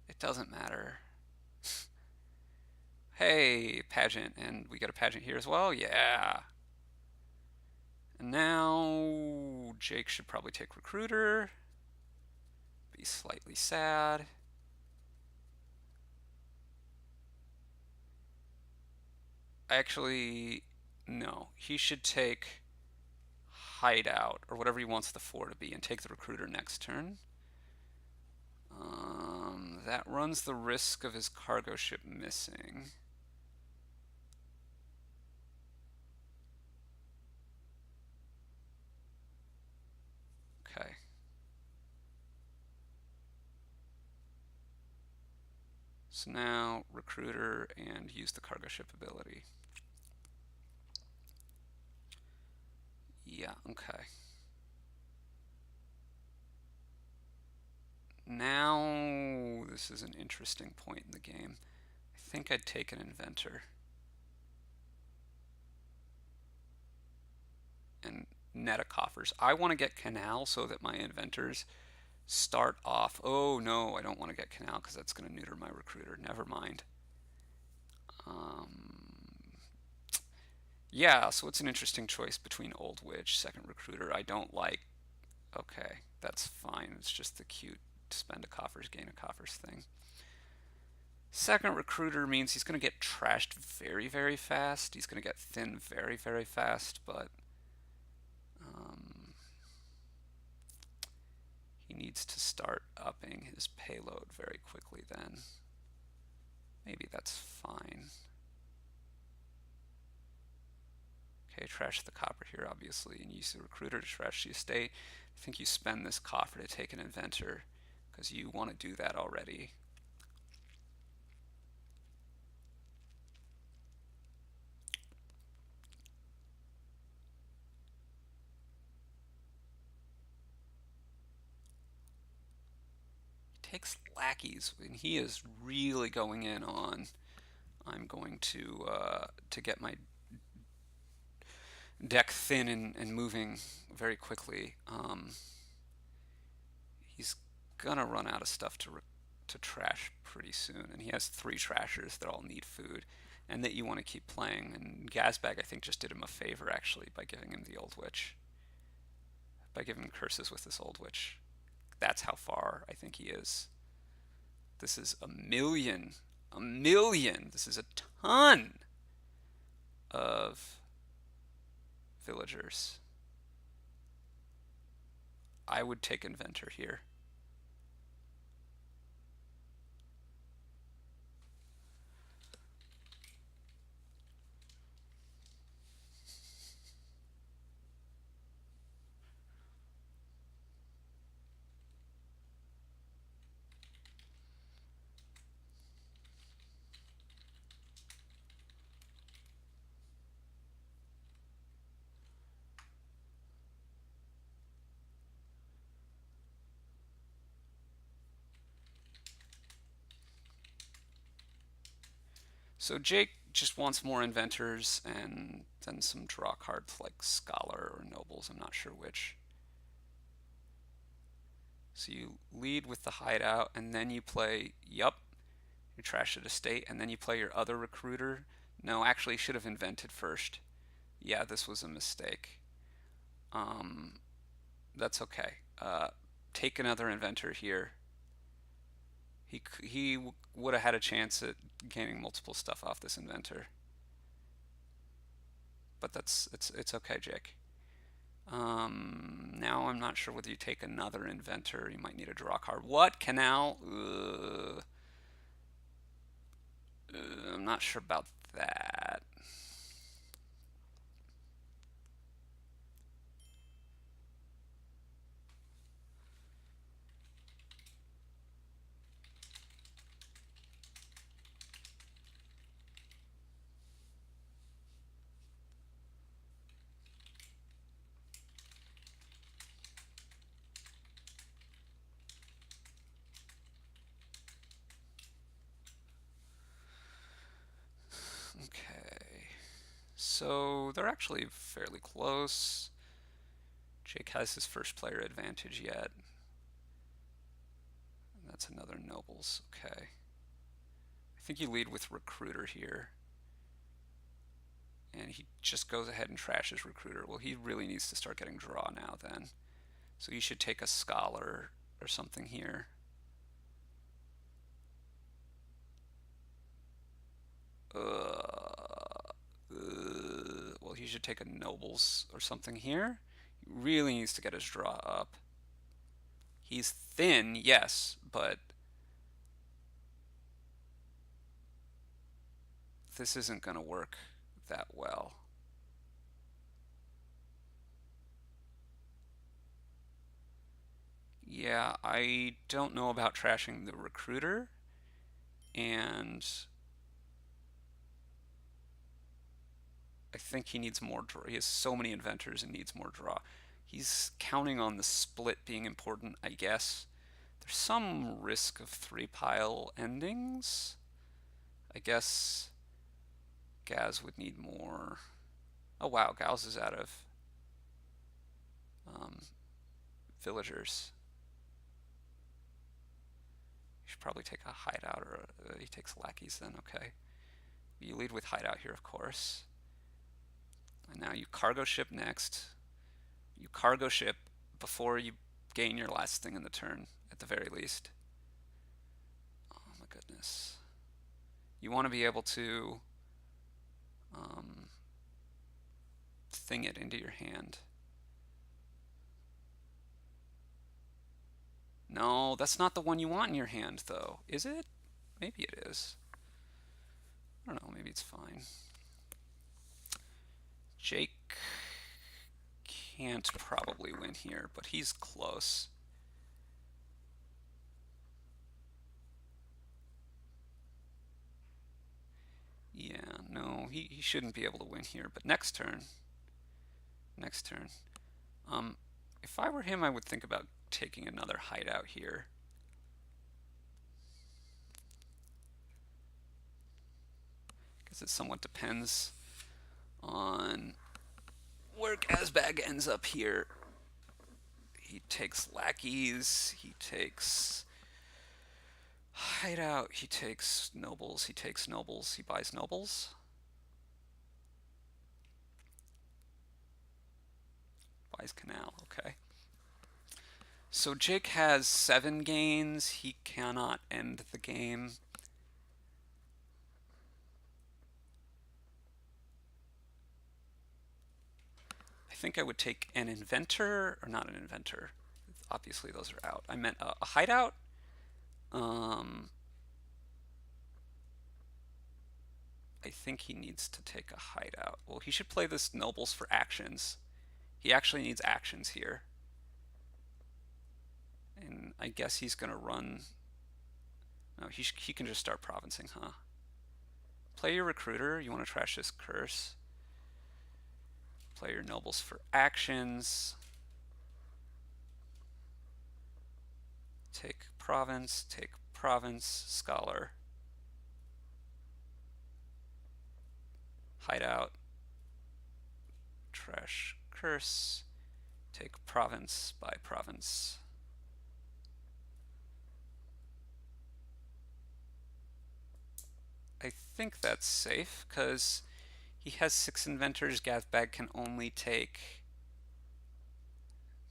It doesn't matter. Hey, pageant, and we got a pageant here as well? Yeah. And now Jake should probably take recruiter. Be slightly sad. Actually, no. He should take hideout or whatever he wants the 4 to be and take the recruiter next turn. That runs the risk of his cargo ship missing. Okay. So now recruiter and use the cargo ship ability. Yeah, okay. Now this is an interesting point in the game. I think I'd take an inventor. And net a coffers. I want to get canal so that my inventors start off. Oh no, I don't want to get canal because that's going to neuter my recruiter. Never mind. Yeah, so it's an interesting choice between Old Witch, second recruiter. I don't like. Okay, that's fine. It's just the cute spend a coffers, gain a coffers thing. Second recruiter means he's going to get trashed very, very fast. He's going to get thin very, very fast, but he needs to start upping his payload very quickly then. Maybe that's fine. Okay, trash the copper here, obviously, and use the recruiter to trash the estate. I think you spend this coffer to take an inventor, because you want to do that already. He takes lackeys, and he is really going in on, I'm going to get my deck thin and moving very quickly. He's gonna run out of stuff to trash pretty soon, and he has 3 trashers that all need food, and that you want to keep playing. And Gazbag, I think, just did him a favor actually by giving him the Old Witch, by giving him curses with this Old Witch. That's how far I think he is. This is a million. This is a ton of villagers. I would take inventor here. So Jake just wants more inventors and then some draw cards like Scholar or Nobles, I'm not sure which. So you lead with the hideout and then you play, yup, you trash at estate, and then you play your other recruiter. No, actually, you should have invented first. Yeah, this was a mistake. Um, that's okay. Take another inventor here. He would have had a chance at gaining multiple stuff off this inventor, but it's okay, Jake. Now I'm not sure whether you take another inventor. You might need a draw card. What? Canal? I'm not sure about that. Okay. So they're actually fairly close. Jake has his first player advantage yet. That's another Nobles. Okay. I think you lead with Recruiter here. And he just goes ahead and trashes Recruiter. Well, he really needs to start getting draw now then. So you should take a Scholar or something here. Well, he should take a Nobles or something here. He really needs to get his draw up. He's thin, yes, but this isn't going to work that well. Yeah, I don't know about trashing the recruiter, and I think he needs more draw. He has so many inventors and needs more draw. He's counting on the split being important, I guess. There's some risk of three pile endings. I guess Gaz would need more. Oh wow, Gaz is out of um, villagers. You should probably take a hideout, or he takes lackeys then, okay. You lead with hideout here, of course. And now you cargo ship next. You cargo ship before you gain your last thing in the turn, at the very least. Oh my goodness. You want to be able to um, thing it into your hand. No, that's not the one you want in your hand, though. Is it? Maybe it is. I don't know, maybe it's fine. Jake can't probably win here, but he's close. Yeah, no, he shouldn't be able to win here, but next turn. Next turn. Um, if I were him, I would think about taking another hideout here. Because it somewhat depends on where Gazbag ends up here. He takes lackeys, he takes hideout, he takes nobles, he takes nobles, he buys nobles. Buys canal, okay. So Jake has 7 gains, he cannot end the game. I think I would take an inventor, or not an inventor. Obviously those are out. I meant a hideout. I think he needs to take a hideout. Well, he should play this nobles for actions. He actually needs actions here. And I guess he's going to run... No, he can just start provincing, huh? Play your recruiter. You want to trash this curse. Play your nobles for actions. Take province, scholar. hideout, trash curse, take province by province. I think that's safe because he has 6 inventors. Gazbag can only take.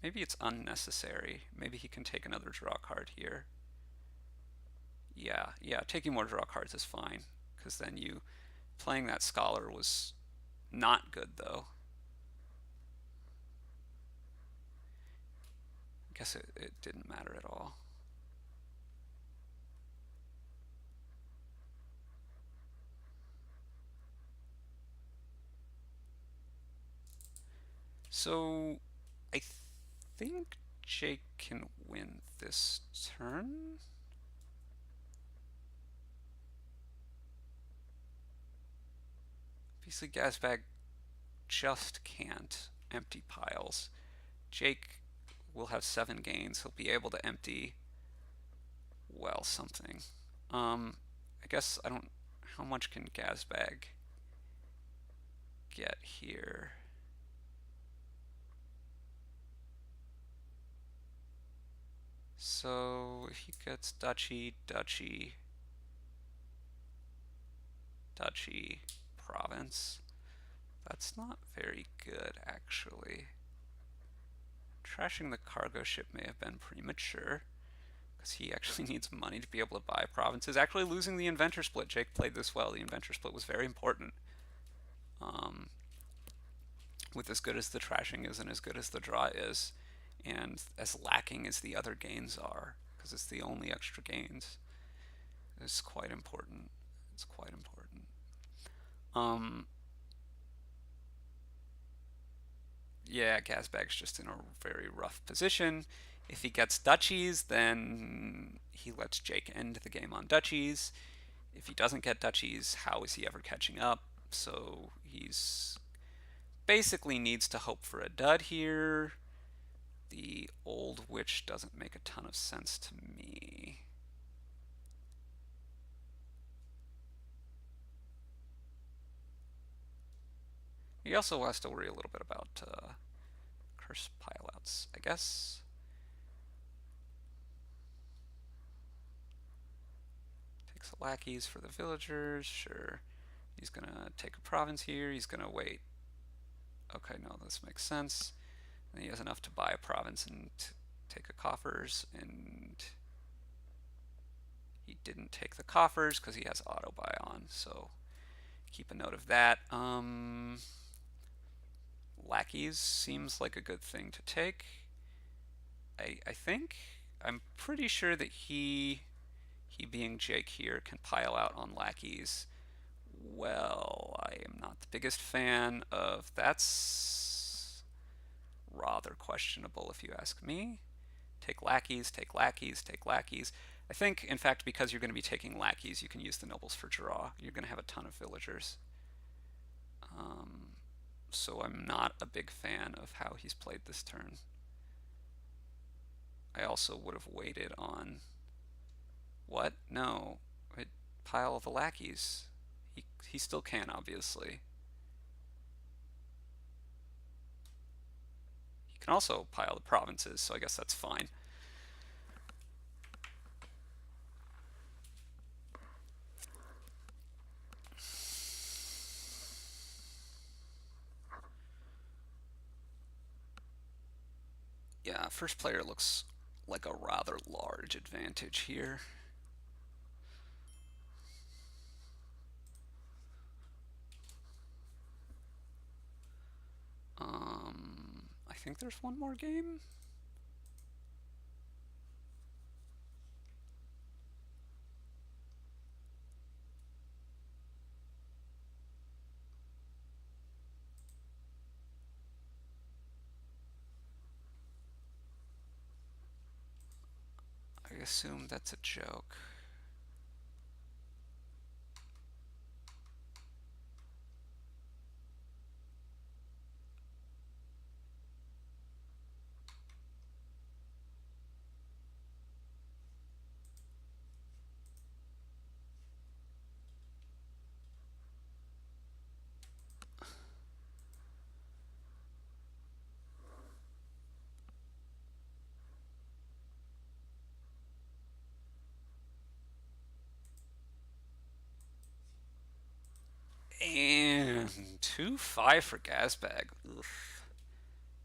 Maybe it's unnecessary. Maybe he can take another draw card here. Yeah, taking more draw cards is fine because then you playing that scholar was not good though. I guess it didn't matter at all. So I think Jake can win this turn. Obviously, Gazbag just can't empty piles. Jake will have 7 gains. He'll be able to empty, well, something. I guess I don't. How much can Gazbag get here? So he gets duchy, duchy, duchy, province. That's not very good, actually. Trashing the cargo ship may have been premature, because he actually needs money to be able to buy provinces. Actually, losing the inventor split, Jake played this well. The inventor split was very important. Um, with as good as the trashing is and as good as the draw is, and as lacking as the other gains are, because it's the only extra gains, it's quite important. It's quite important. Um, yeah, Gazbag's just in a very rough position. If he gets duchies, then he lets Jake end the game on duchies. If he doesn't get duchies, how is he ever catching up? So he's basically needs to hope for a dud here. The old witch doesn't make a ton of sense to me. He also has to worry a little bit about curse pileouts, I guess. Takes lackeys for the villagers, sure. He's gonna take a province here, he's gonna wait. Okay, no, this makes sense. And he has enough to buy a province and take a coffers, and he didn't take the coffers because he has auto buy on, so keep a note of that. Lackeys seems like a good thing to take. I think I'm pretty sure that he being Jake here can pile out on lackeys. Well, I am not the biggest fan of that's rather questionable if you ask me. Take lackeys, take lackeys, take lackeys. I think, in fact, because you're going to be taking lackeys, you can use the nobles for draw. You're going to have a ton of villagers. So I'm not a big fan of how he's played this turn. I also would have waited on. What? No. Pile the lackeys. He still can, obviously. He can also pile the provinces, so I guess that's fine. Yeah, first player looks like a rather large advantage here. I think there's one more game. I assume that's a joke. 2-5 for Gazbag. Oof.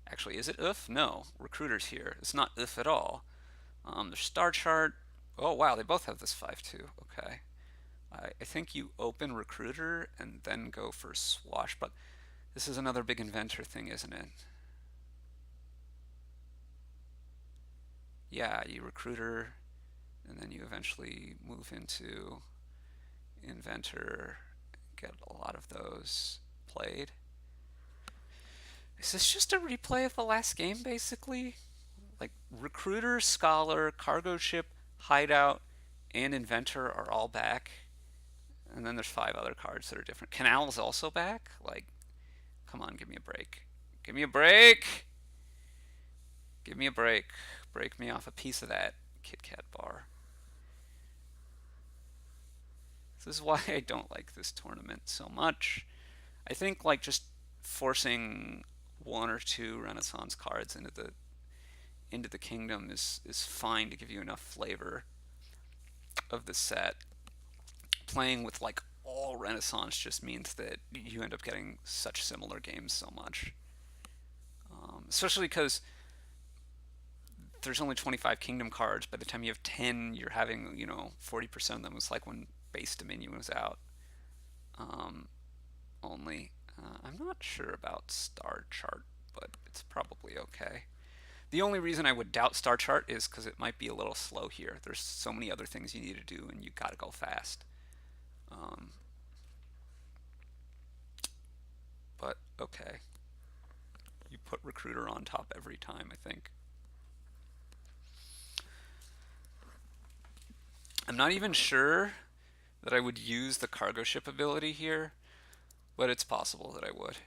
Actually, is it oof? No. Recruiter's here. It's not oof at all. Their star chart. Oh, wow. They both have this 5-2. Okay. I think you open Recruiter and then go for Swash, but this is another big inventor thing, isn't it? Yeah, you Recruiter, and then you eventually move into Inventor, get a lot of those played. Is this just a replay of the last game, basically? Like, Recruiter, Scholar, Cargo Ship, Hideout, and Inventor are all back. And then there's 5 other cards that are different. Canal's also back? Like, come on, give me a break. Give me a break! Give me a break. Break me off a piece of that Kit Kat bar. This is why I don't like this tournament so much. I think like just forcing 1 or 2 Renaissance cards into the kingdom is fine to give you enough flavor of the set. Playing with like all Renaissance just means that you end up getting such similar games so much. Especially because there's only 25 kingdom cards. By the time you have 10, you're having 40% of them. It's like when base Dominion was out. Only I'm not sure about Star Chart, but it's probably okay. The only reason I would doubt Star Chart is because it might be a little slow here. There's so many other things you need to do, and you gotta go fast. Um, but okay, you put Recruiter on top every time, I think. I'm not even sure that I would use the cargo ship ability here, but it's possible that I would.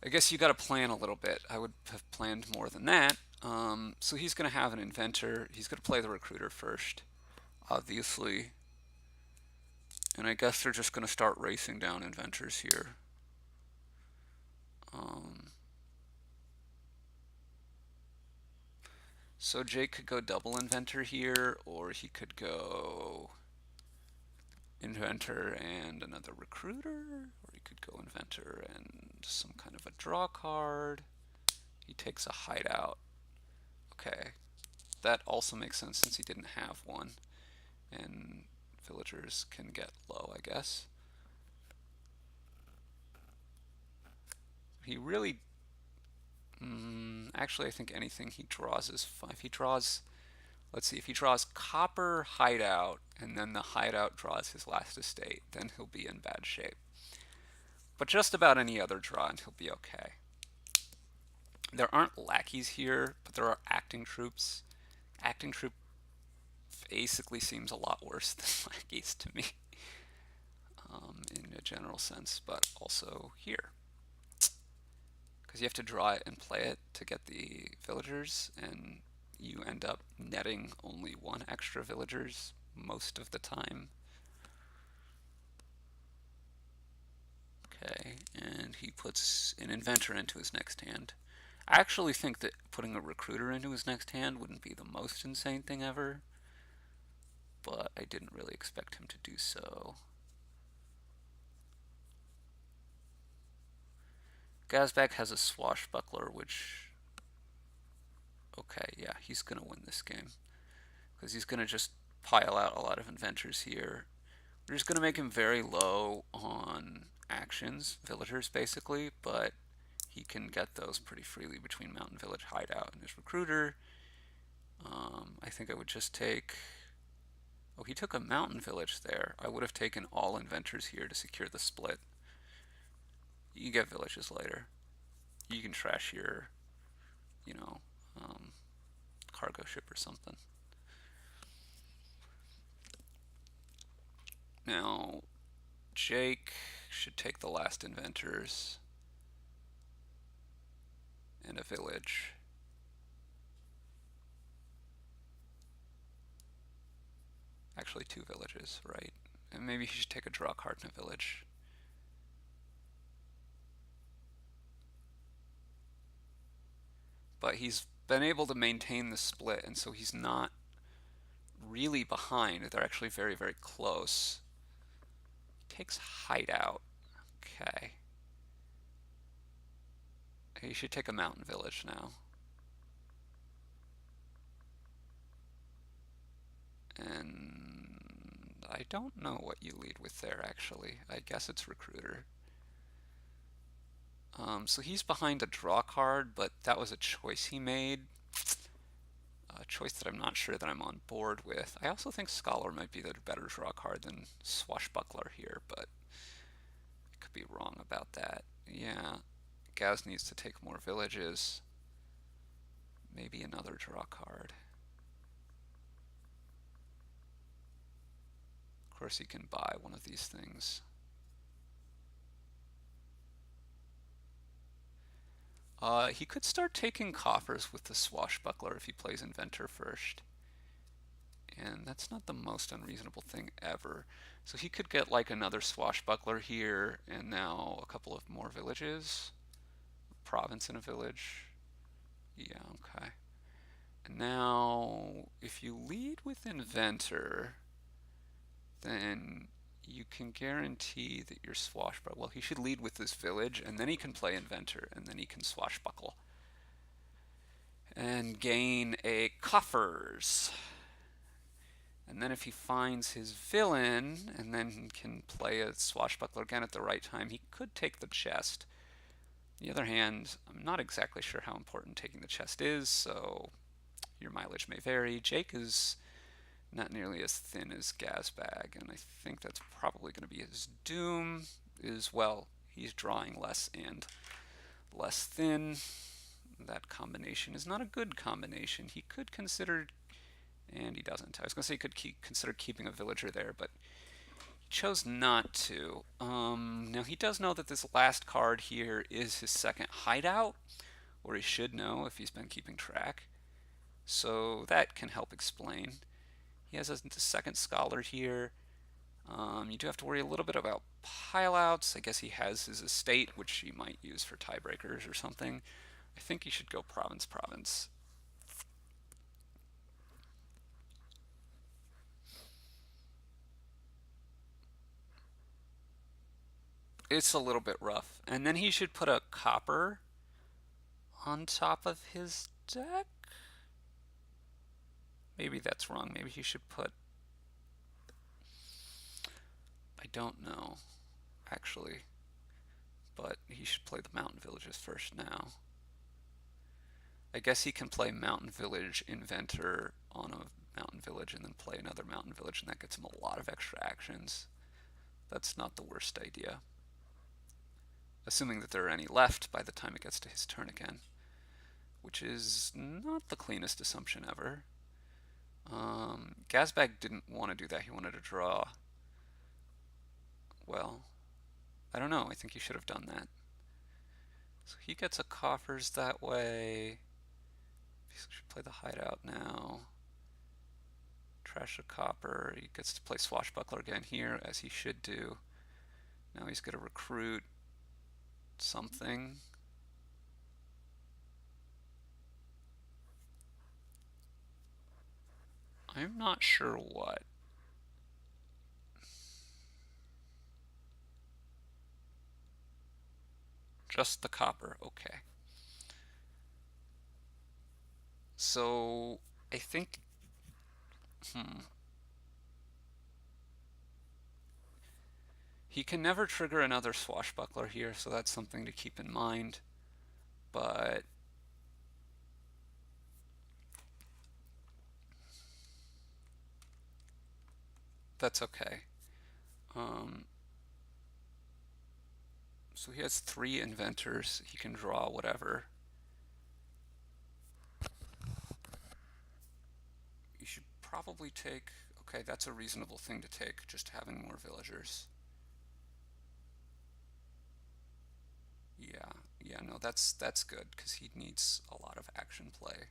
I guess you got to plan a little bit. I would have planned more than that. So he's going to have an inventor. He's going to play the recruiter first, obviously. And I guess they're just going to start racing down inventors here. So Jake could go double inventor here, or he could go inventor and another recruiter, or he could go inventor and some kind of a draw card. He takes a hideout. Okay, that also makes sense since he didn't have one, and villagers can get low, I guess. He really, actually, I think anything he draws is fine. If he draws, let's see, if he draws copper hideout and then the hideout draws his last estate, then he'll be in bad shape. But just about any other draw and he'll be okay. There aren't lackeys here, but there are acting troops. Acting troop basically seems a lot worse than lackeys to me, in a general sense, but also here. Because you have to draw it and play it to get the villagers, and you end up netting only 1 extra villagers most of the time. Okay, and he puts an inventor into his next hand. I actually think that putting a recruiter into his next hand wouldn't be the most insane thing ever, but I didn't really expect him to do so. Gazbag has a swashbuckler, which, okay, yeah, he's going to win this game. Because he's going to just pile out a lot of inventors here. We're just going to make him very low on actions, villagers basically, but he can get those pretty freely between Mountain Village Hideout and his recruiter. I think I would just take... Oh, he took a mountain village there. I would have taken all inventors here to secure the split. You can get villages later. You can trash your, cargo ship or something. Now, Jake should take the last inventors and a village. Actually, 2 villages, right? And maybe he should take a draw card in a village. But he's been able to maintain the split, and so he's not really behind. They're actually very, very close. He takes hideout. Okay. He should take a mountain village now. And I don't know what you lead with there, actually. I guess it's recruiter. So he's behind a draw card, but that was a choice he made. A choice that I'm not sure that I'm on board with. I also think Scholar might be the better draw card than Swashbuckler here, but I could be wrong about that. Yeah, Gaz needs to take more villages. Maybe another draw card. Of course, he can buy one of these things. He could start taking coffers with the Swashbuckler if he plays Inventor first. And that's not the most unreasonable thing ever. So he could get like another Swashbuckler here, and now a couple of more villages. Province and a village. Yeah, okay. And now, if you lead with Inventor, then you can guarantee that your Swashbuckler. Well, he should lead with this village, and then he can play Inventor, and then he can Swashbuckle. And gain a coffers. And then if he finds his villain, and then can play a Swashbuckler again at the right time, he could take the chest. On the other hand, I'm not exactly sure how important taking the chest is, so your mileage may vary. Jake is not nearly as thin as Gazbag, and I think that's probably going to be his doom, is, well, he's drawing less and less thin. That combination is not a good combination. He could consider, and he doesn't. I was going to say he could consider keeping a villager there, but he chose not to. Now, he does know that this last card here is his second hideout, or he should know if he's been keeping track. So that can help explain. He has a second scholar here. You do have to worry a little bit about pileouts. I guess he has his estate, which he might use for tiebreakers or something. I think he should go province. It's a little bit rough. And then he should put a copper on top of his deck. Maybe that's wrong. Maybe he should put... I don't know, actually. But he should play the mountain villages first now. I guess he can play mountain village inventor on a mountain village and then play another mountain village, and that gets him a lot of extra actions. That's not the worst idea. Assuming that there are any left by the time it gets to his turn again, which is not the cleanest assumption ever. Gazbag didn't want to do that. He wanted to draw. Well, I don't know. I think he should have done that. So he gets a coffers that way. He should play the hideout now. Trash a copper. He gets to play Swashbuckler again here, as he should do. Now he's going to recruit something. I'm not sure what. Just the copper, okay. So, I think, he can never trigger another Swashbuckler here, so that's something to keep in mind. But that's okay. So he has 3 inventors. He can draw whatever. You should probably take... Okay, that's a reasonable thing to take, just having more villagers. Yeah, no, that's good, because he needs a lot of action play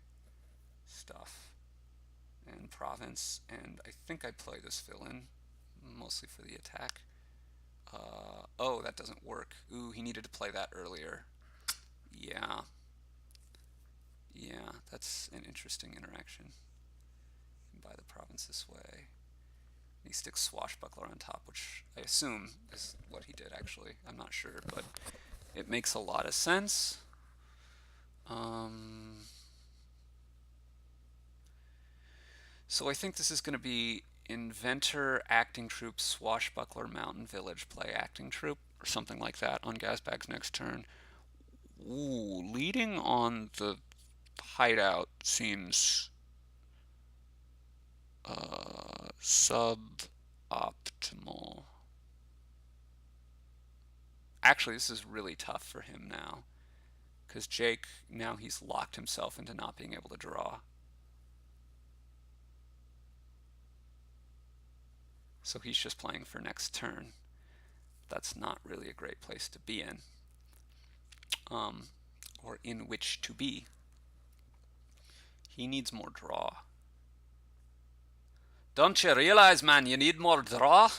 stuff. And province, and I think I play this villain, mostly for the attack. Oh, that doesn't work. Ooh, he needed to play that earlier. Yeah, that's an interesting interaction. Buy the province this way. He sticks Swashbuckler on top, which I assume is what he did actually. I'm not sure, but it makes a lot of sense. So I think this is going to be Inventor, Acting Troop, Swashbuckler, Mountain Village, play Acting Troop, or something like that on Gazbag's next turn. Ooh, leading on the hideout seems suboptimal. Actually, this is really tough for him now, because Jake, now he's locked himself into not being able to draw. So he's just playing for next turn. That's not really a great place to be in, or in which to be. He needs more draw. Don't you realize, man, you need more draw?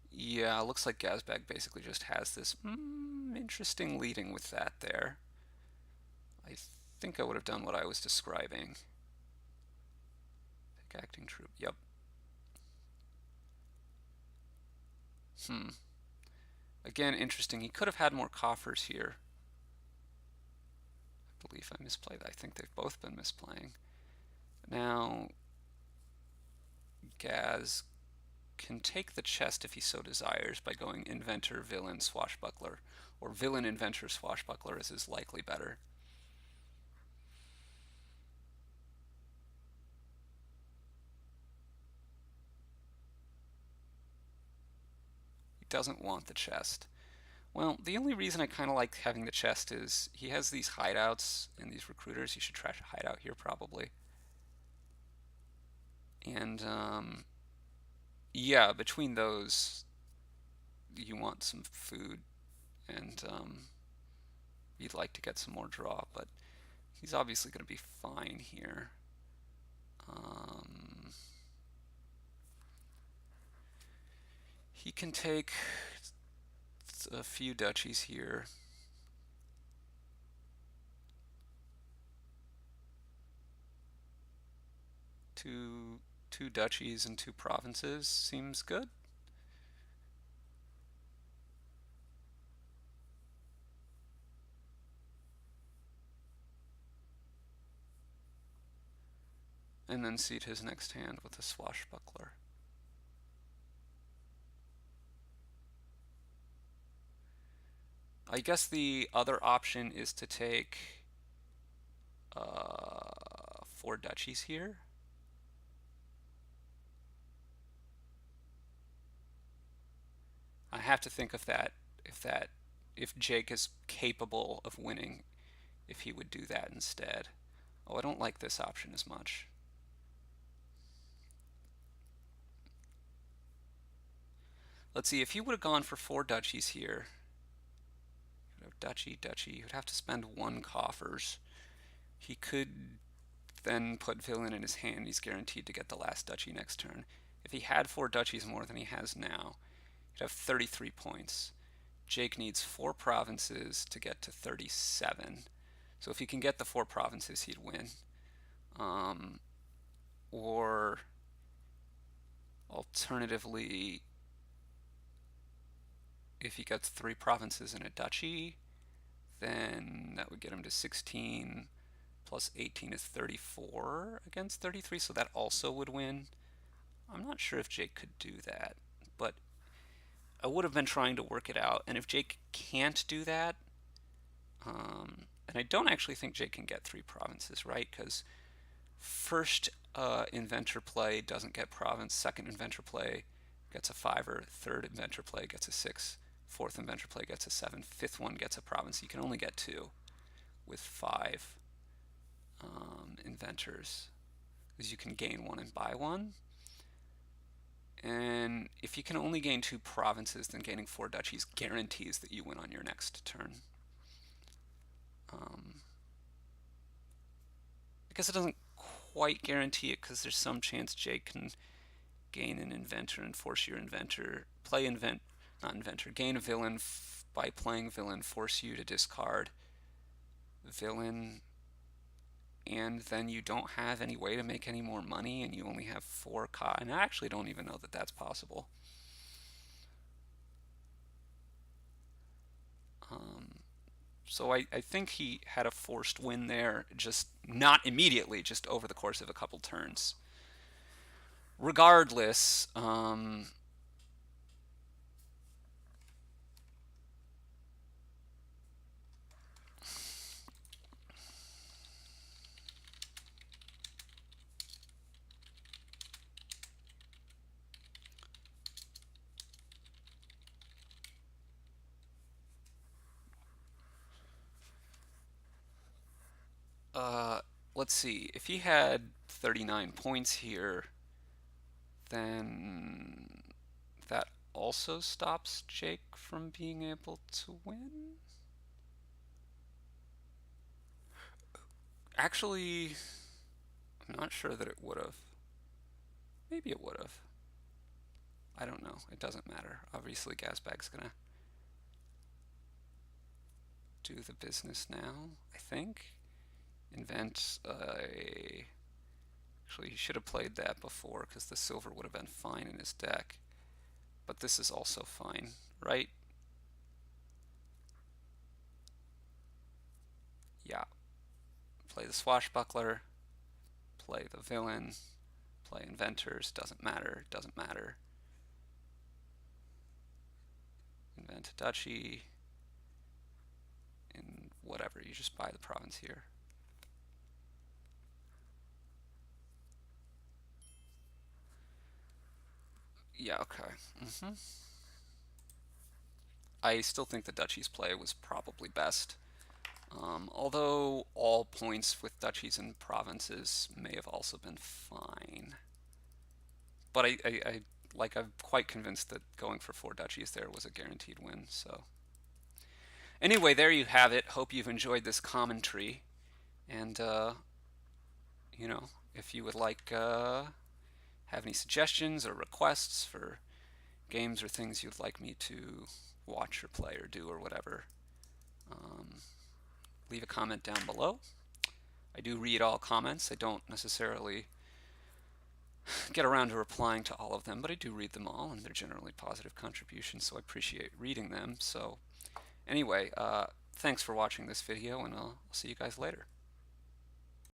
Yeah, looks like Gazbag basically just has this interesting leading with that there. I think I would have done what I was describing. Pick Acting Troop, yep. Again, interesting. He could have had more coffers here. I believe I misplayed. I think they've both been misplaying. Now, Gaz can take the chest if he so desires by going Inventor, Villain, Swashbuckler, or Villain, Inventor, Swashbuckler is likely better. He doesn't want the chest. Well, the only reason I kind of like having the chest is he has these hideouts and these recruiters. He should trash a hideout here probably. And yeah, between those, you want some food, and you'd like to get some more draw, but he's obviously going to be fine here. He can take a few duchies here. Two duchies and two provinces seems good. And then seat his next hand with a Swashbuckler. I guess the other option is to take 4 duchies here. I have to think of that if Jake is capable of winning, if he would do that instead. Oh, I don't like this option as much. Let's see, if he would have gone for 4 duchies here, duchy, he would have to spend 1 coffers. He could then put villain in his hand. He's guaranteed to get the last duchy next turn. If he had 4 duchies more than he has now, he'd have 33 points. Jake needs 4 provinces to get to 37. So if he can get the 4 provinces, he'd win. Or alternatively, if he gets 3 provinces and a duchy, then that would get him to 16 plus 18 is 34 against 33, so that also would win. I'm not sure if Jake could do that, but I would have been trying to work it out. And if Jake can't do that, and I don't actually think Jake can get 3 provinces, right? Because first inventor play doesn't get province, second inventor play gets a 5-er, third inventor play gets a 6, fourth inventor play gets a 7, fifth one gets a province. You can only get 2 with 5 inventors, because you can gain 1 and buy 1. And if you can only gain 2 provinces, then gaining 4 duchies guarantees that you win on your next turn. I guess it doesn't quite guarantee it, because there's some chance Jake can gain an inventor and force your inventor, gain a villain by playing villain, force you to discard villain, and then you don't have any way to make any more money, and you only have 4K. And I actually don't even know that that's possible. Um, so I think he had a forced win there, just not immediately, just over the course of a couple turns. Regardless, uh, let's see. If he had 39 points here, then that also stops Jake from being able to win? Actually, I'm not sure that it would have. Maybe it would have. I don't know. It doesn't matter. Obviously, Gazbag's gonna do the business now, I think. Invent a. Actually, he should have played that before because the silver would have been fine in his deck. But this is also fine, right? Yeah. Play the swashbuckler, play the villain, play inventors, doesn't matter, doesn't matter. Invent a duchy, and whatever, you just buy the province here. Yeah, okay. I still think the duchy's play was probably best. Although all points with duchies and provinces may have also been fine. But I'm quite convinced that going for 4 duchies there was a guaranteed win. So anyway, there you have it. Hope you've enjoyed this commentary. And you know, if you would like have any suggestions or requests for games or things you'd like me to watch or play or do or whatever, um, leave a comment down below. I do read all comments. I don't necessarily get around to replying to all of them, but I do read them all, and they're generally positive contributions, so I appreciate reading them. So anyway, thanks for watching this video, and I'll see you guys later.